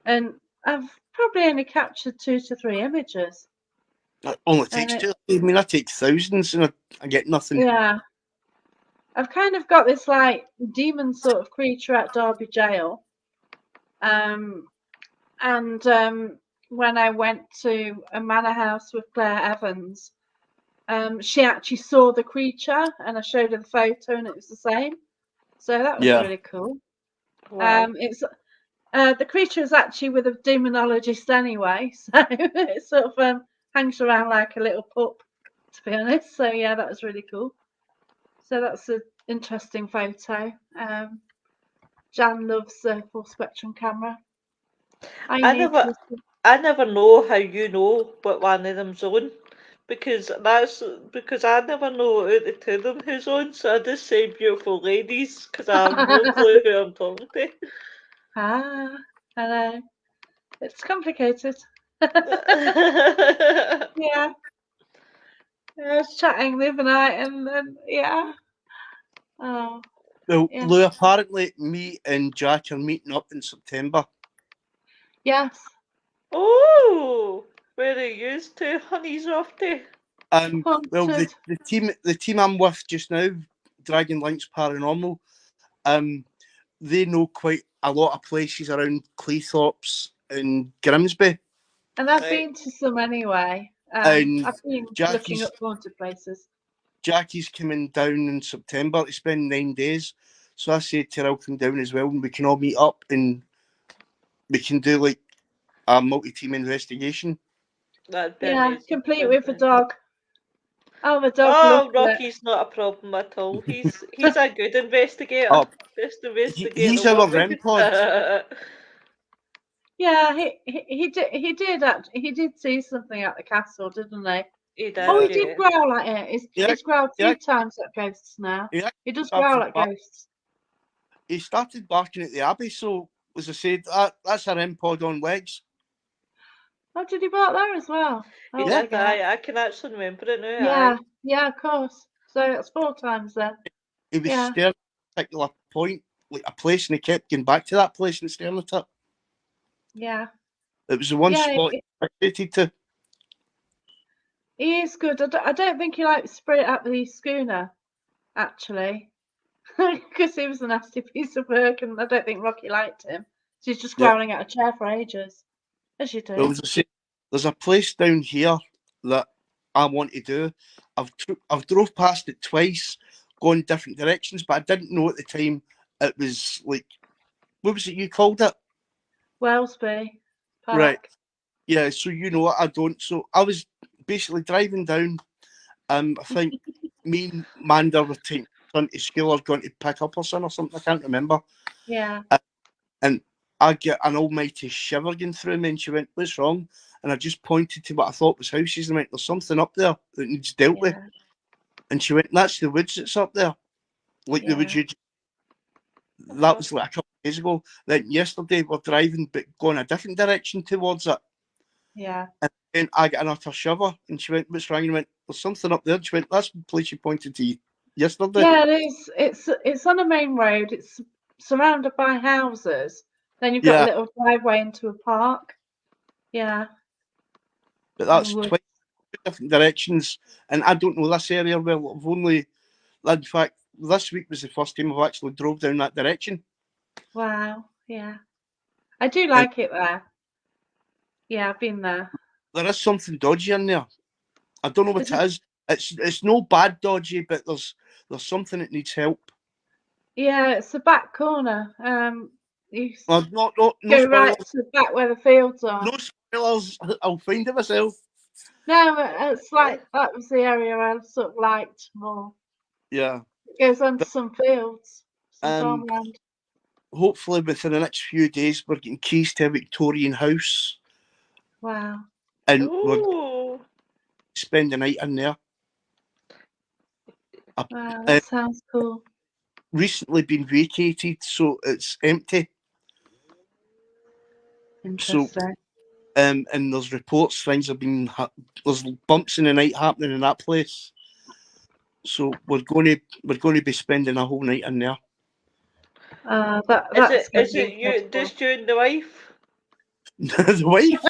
and I've probably only captured 2 to 3 images. It only And takes two. I mean, I take thousands and I get nothing. yeah, I've kind of got this like demon sort of creature at Derby Jail, and when I went to a manor house with Claire Evans. She actually saw the creature, and I showed her the photo, and it was the same. So that was really cool. Wow. It's the creature is actually with a demonologist anyway, so it sort of hangs around like a little pup, to be honest. So yeah, that was really cool. So that's an interesting photo. Jan loves the full spectrum camera. I never I never know how you know what one of them's on. Because I never know out the two of them who's on, so I just say beautiful ladies because I have no clue who I'm talking to. Ah, hello. It's complicated. Yeah. I was chatting the other night and yeah. Oh, Well, yeah. Lou, apparently me and Jack are meeting up in September. Yes. Oh, where are you two honeys off to? Well, Haunted. the team I'm with just now, Dragon Links Paranormal, they know quite a lot of places around Cleethorpes and Grimsby, And I've Right. been to some anyway. and I've been looking Jackie's up haunted places. Jackie's coming down in September to spend 9 days. So I said to her, I'll come down as well, and we can all meet up and we can do like a multi-team investigation. That'd be Yeah, amazing. complete with a dog. Oh, the dog Oh, loved it. Rocky's not a problem at all. He's a good investigator. Oh, Best investigator in he's the our world. REM pod. Yeah, he did see something at the castle, didn't he? He Oh, did, he Uh, did yeah. growl at it. yeah, He's growled a yeah, few times at ghosts now. yeah. He does growl Started at back. ghosts. He started barking at the Abbey. So as I said, that's a REM pod on legs. Oh, did he bark there as well? He Oh, Yeah, did, forget. aye. I can actually remember it now, Yeah, aye. yeah, of course. So that's 4 times then. he was Yeah, staring at a particular point, like a place, and he kept going back to that place and staring at it. yeah, It was the one yeah. spot he fixated to. He is good. I don't think he likes Spirit at the schooner, actually, because he was a nasty piece of work, and I don't think Rocky liked him. So he's just Yeah. growling at a chair for ages, as you Well, do. as I say, there's a place down here that I want to do. I've drove past it twice, going different directions, but I didn't know at the time it was like, what was it you called it? Wellsby Right. Park. Yeah. So you know what I don't. So I was basically driving down. I think me and Manda were taking son to school or going to pick up her son or something. I can't remember. Yeah, And I get an almighty shiver going through me, and she went, "What's wrong?" And I just pointed to what I thought was houses, and went, "There's something up there that needs dealt with." yeah, And she went, "That's the woods that's up there, like the woods yeah, you." That Uh-huh. was like a couple of days ago. Then yesterday we're driving, but going a different direction towards it, yeah. and then I get an utter shiver, and she went, "What's wrong?" And I went, "There's something up there." And she went, "That's the place you pointed to yesterday." Yeah, it is. It's on a main road. It's surrounded by houses. Then you've got a Yeah, little driveway into a park. Yeah, but and that's wood. twice different directions, and I don't know this area well. I've only, in fact, this week was the first time I've actually drove down that direction. Wow. Yeah, I do And like it there. Yeah, I've been there. there is something dodgy in there. I don't know what Is it it? is. It's no bad dodgy, but there's something that needs help. Yeah, it's the back corner. You Well, no go right spoilers. to the back where the fields are. No spoilers. I'll find it myself. No, it's like that was the area I sort of liked more. Yeah. It goes on to But some fields, some um, farmland. hopefully within the next few days we're getting keys to a Victorian house, Wow, and we're going Oh, to spend the night in there. wow, Uh, that sounds cool. recently been vacated, so it's empty. So Interesting. and there's reports things have been there's bumps in the night happening in that place. So we're going to be spending a whole night in there. That's going to is be it you, incredible. just you and the wife? The wife,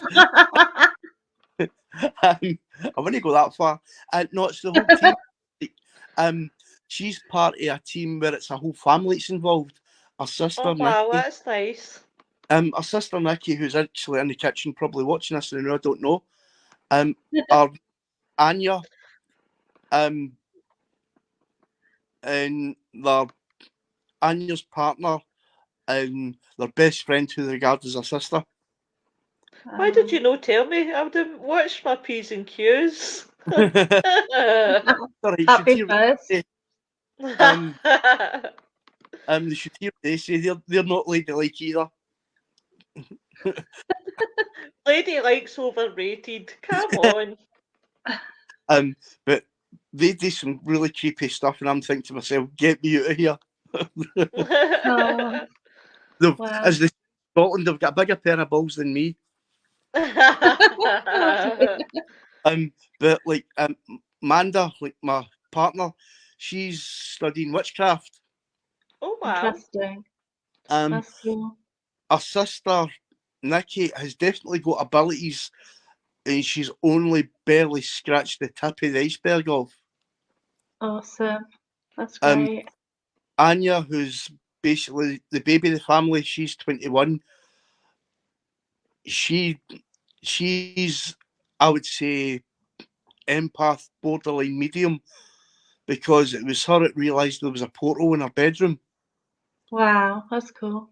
I wouldn't go that far. No, it's the whole team. Um, she's part of a team where it's a whole family that's involved. Her sister Oh wow, Nikki, that's nice. her sister Nikki, who's actually in the kitchen, probably watching us now. I don't know. Our Anya, um, and their Anya's partner and their best friend, who they regard as a sister. Why did you Um, not tell me? I would have watched my P's and Q's. Sorry, you should Happy hear what they first. say. They should hear what they say. They're not ladylike either. Lady likes overrated. Come on. But they do some really creepy stuff, and I'm thinking to myself, get me out of here. Oh, They've, wow. as the Scotland, they've got a bigger pair of balls than me. Oh, dear. But like Manda, like my partner, she's studying witchcraft. Oh wow. Interesting. Um, That's cool. our sister Nikki has definitely got abilities, and she's only barely scratched the tip of the iceberg of. Awesome. That's Um, great. Anya, who's basically the baby of the family, she's 21. She she's, I would say, empath, borderline medium, because it was her that realised there was a portal in her bedroom. Wow, that's cool.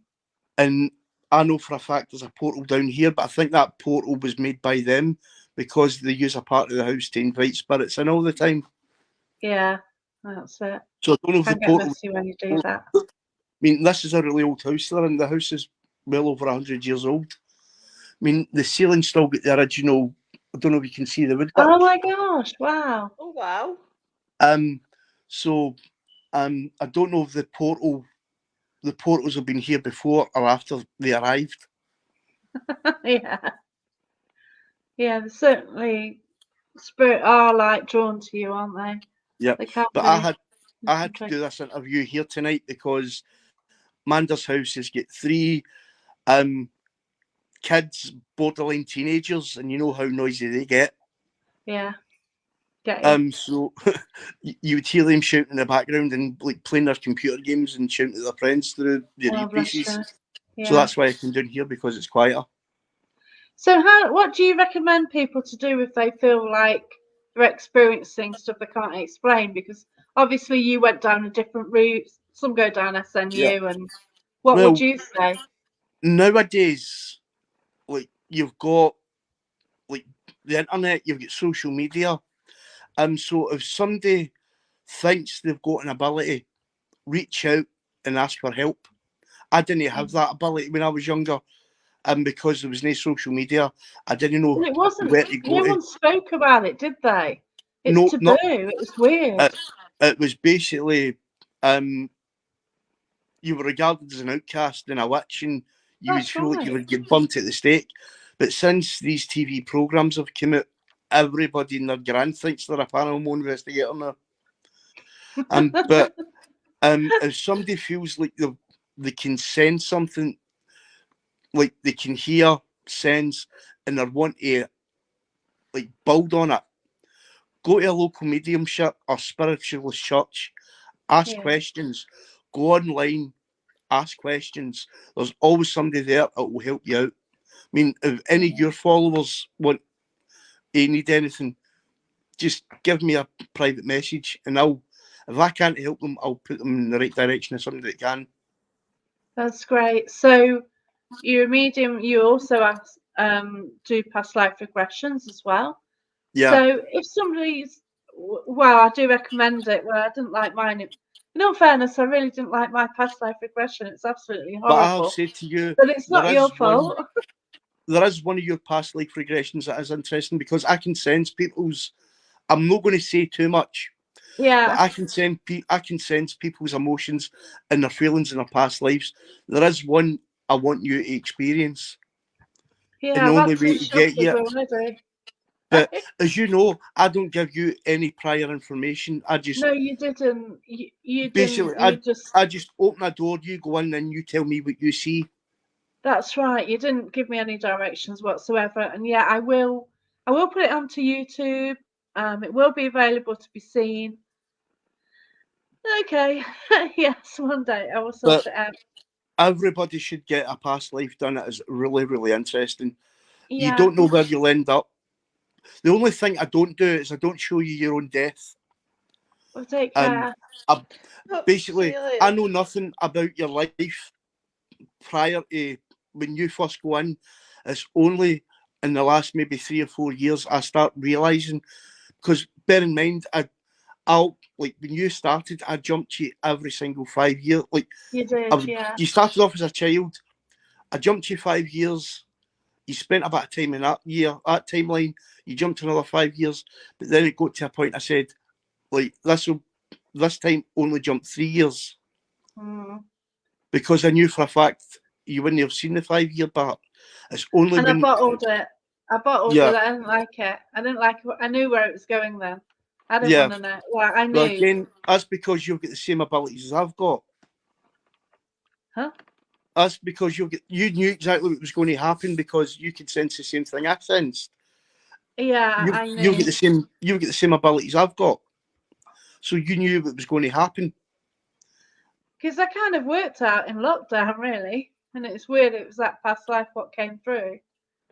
And I know for a fact there's a portal down here, but I think that portal was made by them because they use a part of the house to invite spirits in all the time. Yeah, that's it. So I don't know if the Can get portal. messy when you do that. I mean, this is a really old house there, and the house is well over 100 years old. I mean, the ceiling's still got the original. I don't know if you can see the woodwork. Oh my gosh, wow. Oh wow. Um, so I don't know if the portals have been here before or after they arrived. Yeah. Yeah, they certainly spirit are like drawn to you, aren't they? Yeah, They can but be. I had to do this interview here tonight because Manda's house has got three um kids, borderline teenagers, and you know how noisy they get. Yeah, get you. So you would hear them shouting in the background and like playing their computer games and shouting at their friends through the Oh, bless earpieces. you. So Yeah. that's why I come down here, because it's quieter. So what do you recommend people to do if they feel like they're experiencing stuff they can't explain? Because obviously you went down a different route. Some go down Yeah. SNU, and what would Well, you say? nowadays, like you've got like the internet, you've got social media. So if somebody thinks they've got an ability, reach out and ask for help. I didn't have Mm. that ability when I was younger, and because there was no social media, I didn't know Well, it wasn't. where to go No to. one spoke about it, did they? It's No, taboo. not It was weird. it. It was basically um, you were regarded as an outcast and a witch, and you would That's feel like you right. would get burnt at the stake. But since these TV programs have come out, everybody and their grand thinks they're a paranormal investigator now. But if somebody feels like they can sense something, like they can hear, sense, and they want to like build on it, go to a local mediumship or spiritualist church, ask Yeah. questions, go online, ask questions. There's always somebody there that will help you out. I mean, if any of Yeah. your followers want need anything, just give me a private message, and if I can't help them, I'll put them in the right direction of somebody that can. That's great. So you're a medium. You also do past life regressions as well. Yeah, So if somebody's, well, I do recommend it. Well, I didn't like mine. In all fairness, I really didn't like my past life regression. It's absolutely but I'll horrible. say to you, But it's there not your is one. fault. There is one of your past life regressions that is interesting, because I can sense people's. I'm not going to say too much, but Yeah, I can sense people's emotions and their feelings in their past lives. There is one I want you to experience, and yeah. the I've only had way two to get shockers you. already. But as you know, I don't give you any prior information. I just No, you didn't. You basically didn't. You just. I just open a door, you go in, and you tell me what you see. That's right. You didn't give me any directions whatsoever. And yeah, I will. I will put it onto YouTube. It will be available to be seen. Okay. Yes, one day I will sort But it out. everybody should get a past life done. It is really, really interesting. You Yeah, don't know where you'll end up. The only thing I don't do is I don't show you your own death. well, take Um, care. I, Oh, see basically, you I later. know nothing about your life prior to when you first go in. It's only in the last maybe 3 or 4 years I start realizing. Because bear in mind, I'll like when you started, I jumped you every single 5 years. Like You I did, was, yeah. you started off as a child, I jumped you 5 years. You spent a bit of time in that timeline. You jumped another 5 years, but then it got to a point I said, like, this time only jump 3 years. Because I knew for a fact you wouldn't have seen the 5 year part. It's only And when I bottled it. Yeah. I didn't like it. I didn't like it. I knew where it was going then. I didn't Yeah. want to know. Well, I Well, knew. again, that's because you've got the same abilities as I've got. Huh? That's because you knew exactly what was going to happen because you could sense the same thing I sensed. Yeah, I knew. You get the same abilities I've got. So you knew what was going to happen. Because I kind of worked out in lockdown, really. And it's weird, it was that past life what came through.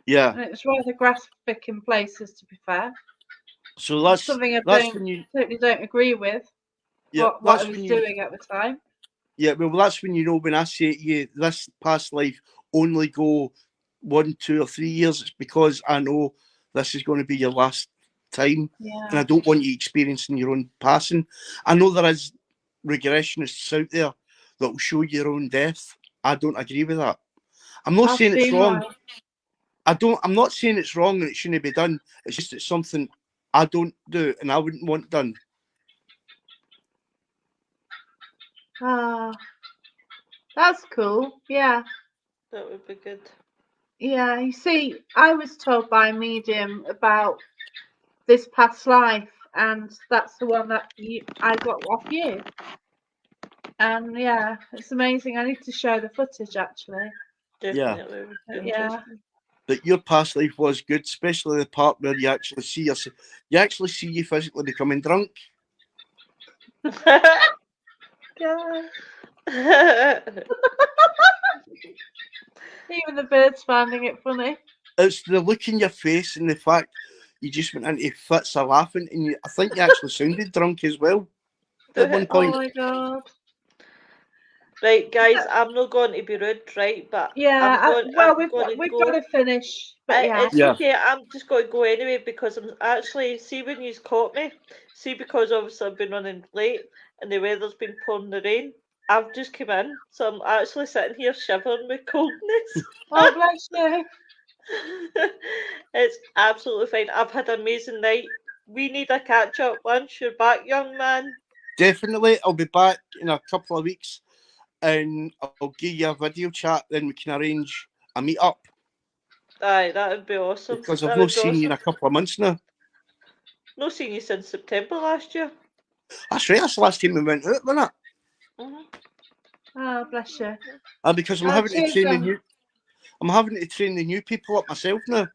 Yeah. And it was rather graphic in places, to be fair. So It's something I totally don't agree with. Yeah, What I was doing at the time. Yeah, well, that's when you know when I say to you, this past life only go 1, 2, or 3 years. It's because I know this is going to be your last time, and I don't want you experiencing your own passing. I know there is regressionists out there that will show your own death. I don't agree with that. I'm not saying it's wrong. I'm not saying it's wrong and it shouldn't be done. It's just it's something I don't do and I wouldn't want done. That's cool. Yeah. That would be good. Yeah, you see, I was told by a medium about this past life, and that's the one that I got off you. And yeah, it's amazing. I need to show the footage actually. Definitely. Yeah. That your past life was good, especially the part where you actually see you physically becoming drunk. Yeah. Even the birds finding it funny. It's the look in your face and the fact you just went into fits of laughing, and I think you actually sounded drunk as well at one point. Oh my god! Right, guys, I'm not going to be rude, right? But yeah, we've got go. to finish. But It's okay. I'm just going to go anyway because I'm actually when you caught me. See, because obviously I've been running late and the weather's been pouring the rain. I've just come in, so I'm actually sitting here shivering with coldness. Oh bless you! It's absolutely fine. I've had an amazing night. We need a catch up once you're back, young man. Definitely, I'll be back in a couple of weeks, and I'll give you a video chat. Then we can arrange a meet up. Aye, that would be awesome. Because I've not seen you in a couple of months now. No seen you since September last year. That's right. That's the last time we went out, wasn't it? Oh bless you. Because I'm having to train the new. I'm having to train the new people up myself now.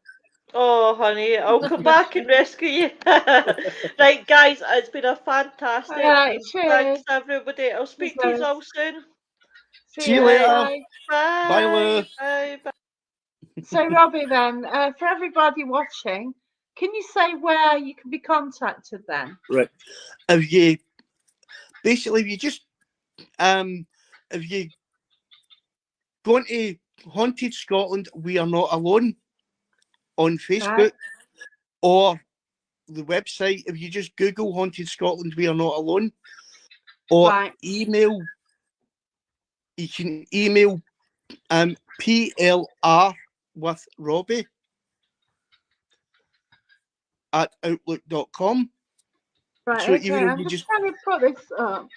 Oh, honey, I'll come back and rescue you. Right, guys, it's been a fantastic. Right, thanks, everybody. I'll speak to you all soon. See you later. Bye. Bye, Lou. Bye. So, Robbie, then, for everybody watching, can you say where you can be contacted then? Right. If you just if you go into Haunted Scotland, We Are Not Alone on Facebook, or the website. If you just Google Haunted Scotland, We Are Not Alone, or email, you can email PLR with Robbie at outlook.com. Right, so okay, I'm just trying to put this up.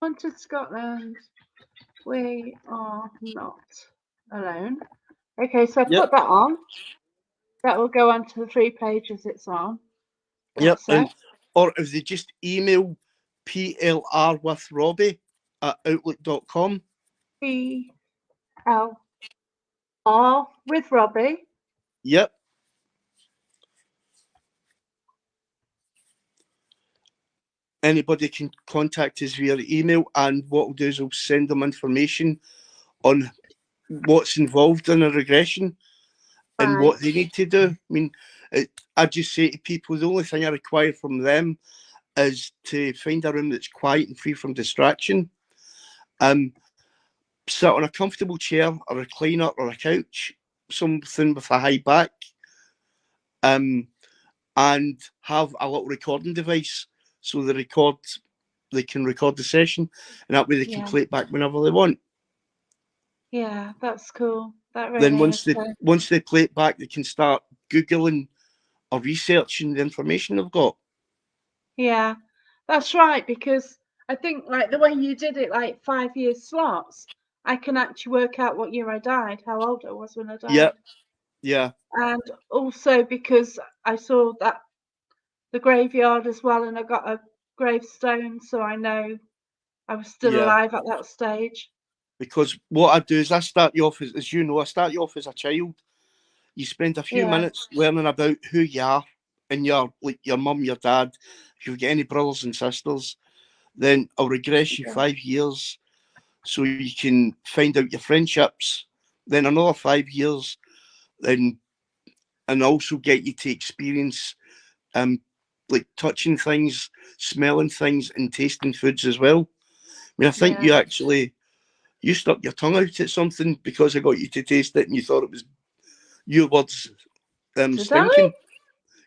Haunted Scotland, We Are Not Alone. Okay, so put that on. That will go on to the 3 pages it's on. Yep, or if they just email PLR with Robbie at outlook.com. PLR with Robbie. Yep. Anybody can contact us via email, and what we'll do is we'll send them information on what's involved in a regression and what they need to do. I mean, I just say to people, the only thing I require from them is to find a room that's quiet and free from distraction. Sit on a comfortable chair, a recliner, or a couch, something with a high back, and have a little recording device so they can record the session, and that way they can play it back whenever they want. Yeah, that's cool. That Then really is. So, once they play it back, they can start googling or researching the information they've got. yeah, that's right. Because I think like the way you did it, like 5 year slots, I can actually work out what year I died, how old I was when I Yeah, died, yeah, and also because I saw that the graveyard as well, and I got a gravestone, so I know I was still yeah. alive at that stage. Because what I do is I start you off as you know, I start you off as a child. You spend a few Yeah, minutes learning about who you are and your mum, your dad, if you've got any brothers and sisters. Then I'll regress you yeah, 5 years so you can find out your friendships. Then another 5 years, then and also get you to experience um like touching things, smelling things, and tasting foods as well. I mean, I think yeah. you stuck your tongue out at something because I got you to taste it, and you thought it was your words Did I? stinking.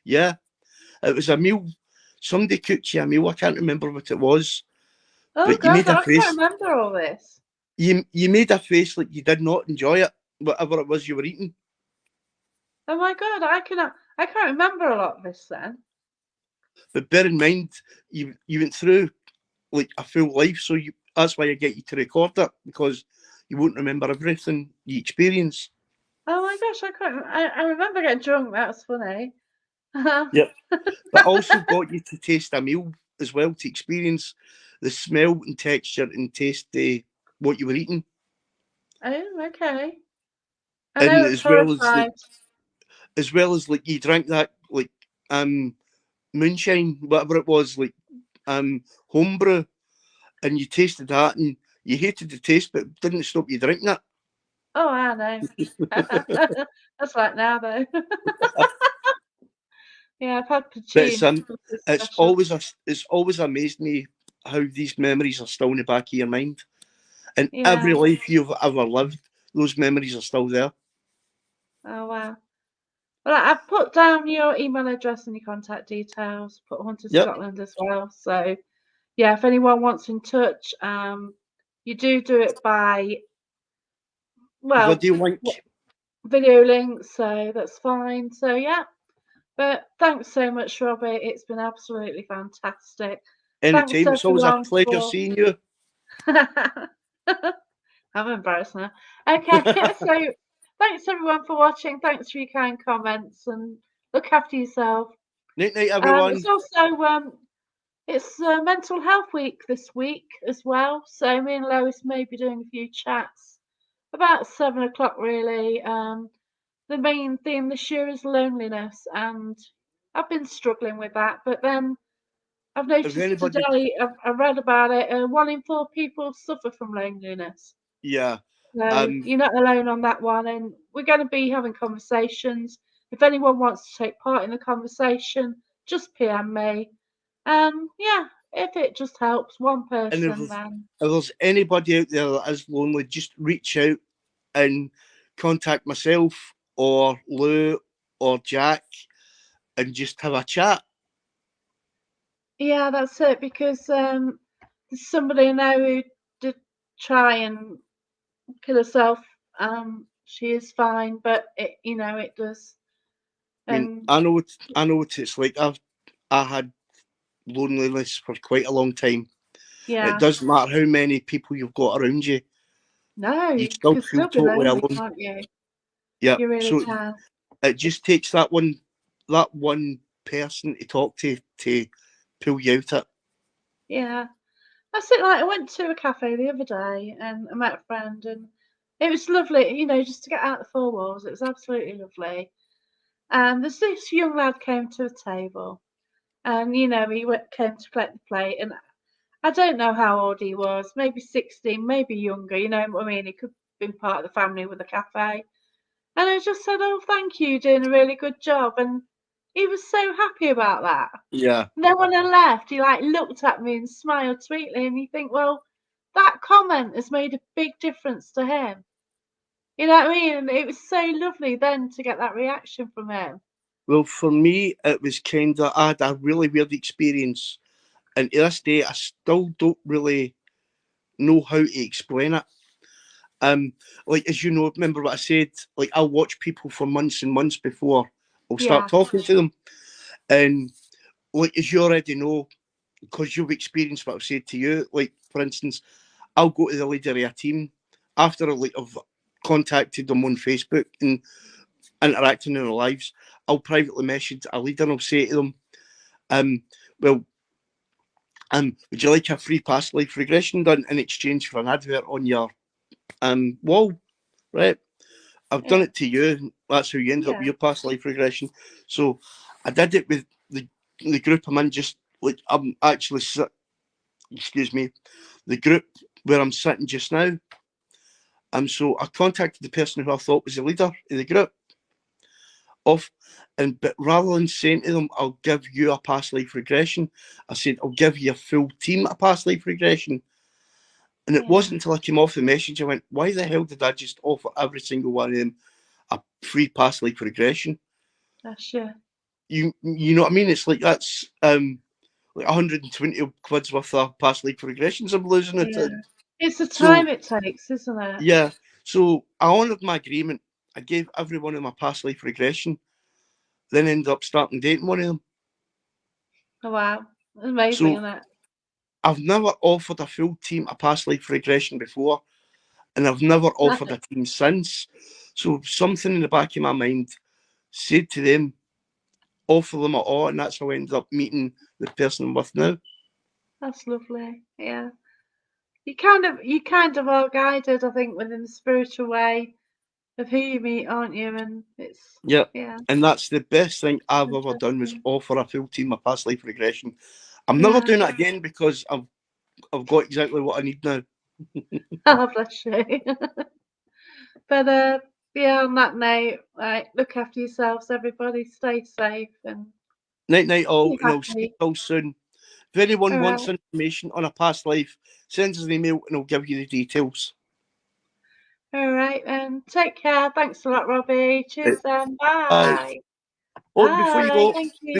Yeah, it was a meal. Somebody cooked you a meal. I can't remember what it was, Oh but you God, made a I can't face. remember all this. You made a face like you did not enjoy it, whatever it was you were eating. Oh my God, I can't remember a lot of this then. But bear in mind, you went through like a full life, so that's why I get you to record it because you won't remember everything you experience. Oh my gosh, I remember getting drunk. That's funny. Oh, Yep. But also got you to taste a meal as well to experience the smell and texture and taste what you were eating, okay. I know and I was horrified. as well as like you drank that like moonshine, whatever it was, like homebrew, and you tasted that and you hated the taste, but it didn't stop you drinking it. Oh, I know. That's like now though. Yeah, I've had But poutine. It's it's special. it's always amazed me how these memories are still in the back of your mind. In every Yeah. life you've ever lived, those memories are still there. Oh wow. Well, I've put down your email address and your contact details. Put Hunter Yep. Scotland as well. So yeah, if anyone wants in touch, you do it by well Video link. video link, so that's fine. So yeah, but thanks so much, Robbie. It's been absolutely fantastic. Thanks Anytime. It's always a everyone pleasure for. seeing you. I'm embarrassed now. Okay, so thanks everyone for watching. Thanks for your kind comments and look after yourself. Night night, everyone. It's also it's Mental Health Week this week as well. So me and Lois may be doing a few chats about 7 o'clock really. The main theme this year is loneliness, and I've been struggling with that. But then I've If noticed anybody, today, I read about it, 1 in 4 people suffer from loneliness. yeah, So um, you're not alone on that one, and we're going to be having conversations. If anyone wants to take part in the conversation, just PM me. Yeah, if it just helps one and person, then if there's anybody out there that is lonely, just reach out and contact myself or Lou or Jack and just have a chat. yeah, that's it. Because there's somebody I know who did try and kill herself. She is fine, but it does. I mean, And I know what it's like. I had loneliness for quite a long time. It yeah, doesn't matter how many people you've got around you, no, you you still can feel still be totally lonely, alone. can't you? Yeah. You really So can. it just takes that one person to talk to pull you out it. Yeah. That's it. Like I went to a cafe the other day and I met a friend, and it was lovely, just to get out the four walls. It was absolutely lovely. And there's this young lad came to a table, and came to collect the plate, and I don't know how old he was, maybe 16, maybe younger. You know what I mean? He could have been part of the family with the cafe. And I just said, "Oh, thank you, you're doing a really good job," and he was so happy about that. Yeah. Then when I left, he like looked at me and smiled sweetly, and you think, well, that comment has made a big difference to him. You know what I mean? And it was so lovely then to get that reaction from him. Well, for me, it was kind of I had a really weird experience, and to this day, I still don't really know how to explain it. Like, as you know, remember what I said, like, I'll watch people for months and months before I'll Yeah. start talking to them. And like, as you already know, because you've experienced what I've said to you, like, for instance, I'll go to the leader of a team after like I've contacted them on Facebook and interacting in their lives. I'll privately message a leader and I'll say to them, well, would you like a free past life regression done in exchange for an advert on your wall? Right? I've done Yeah. it to you. That's how you ended up with Yeah. your past life regression. So I did it with the group I'm in. Just like I'm actually, excuse me, the group where I'm sitting just now. So I contacted the person who I thought was the leader of the group. But rather than saying to them, "I'll give you a past life regression," I said, "I'll give you a full team a past life regression." And it wasn't until I came off the message I went, "Why the hell did I just offer every single one of them a free past life regression?" That's you. You know what I mean? It's like that's like 120 quid's worth of past life regressions I'm losing it. Yeah. It's the So time it takes, isn't it? yeah, so I honoured my agreement. I gave every one of my past life regression, then ended up starting dating one of them. Oh, wow. Amazing, So isn't it? I've never offered a full team a past life regression before, and I've never offered a team since. So something in the back of my mind said to them, offer them at all, and that's how I ended up meeting the person I'm with now. That's lovely. Yeah. You kind of are guided, I think, within the spiritual way of who you meet, aren't you? And it's Yeah. yeah, And that's the best thing I've ever done was interesting. offer a full team a past life regression. I'm never Yeah. doing it again because I've got exactly what I need now. Oh, bless you. But yeah, on that note, right, look after yourselves, everybody. Stay safe and Night night all, be and I'll see you happy. all soon. If anyone All wants right. information on a past life, send us an email and I'll give you the details. All right, then. Take care. Thanks a lot, Robbie. Right. Cheers, then. Bye. Bye. Oh, before you Bye. go, Thank you.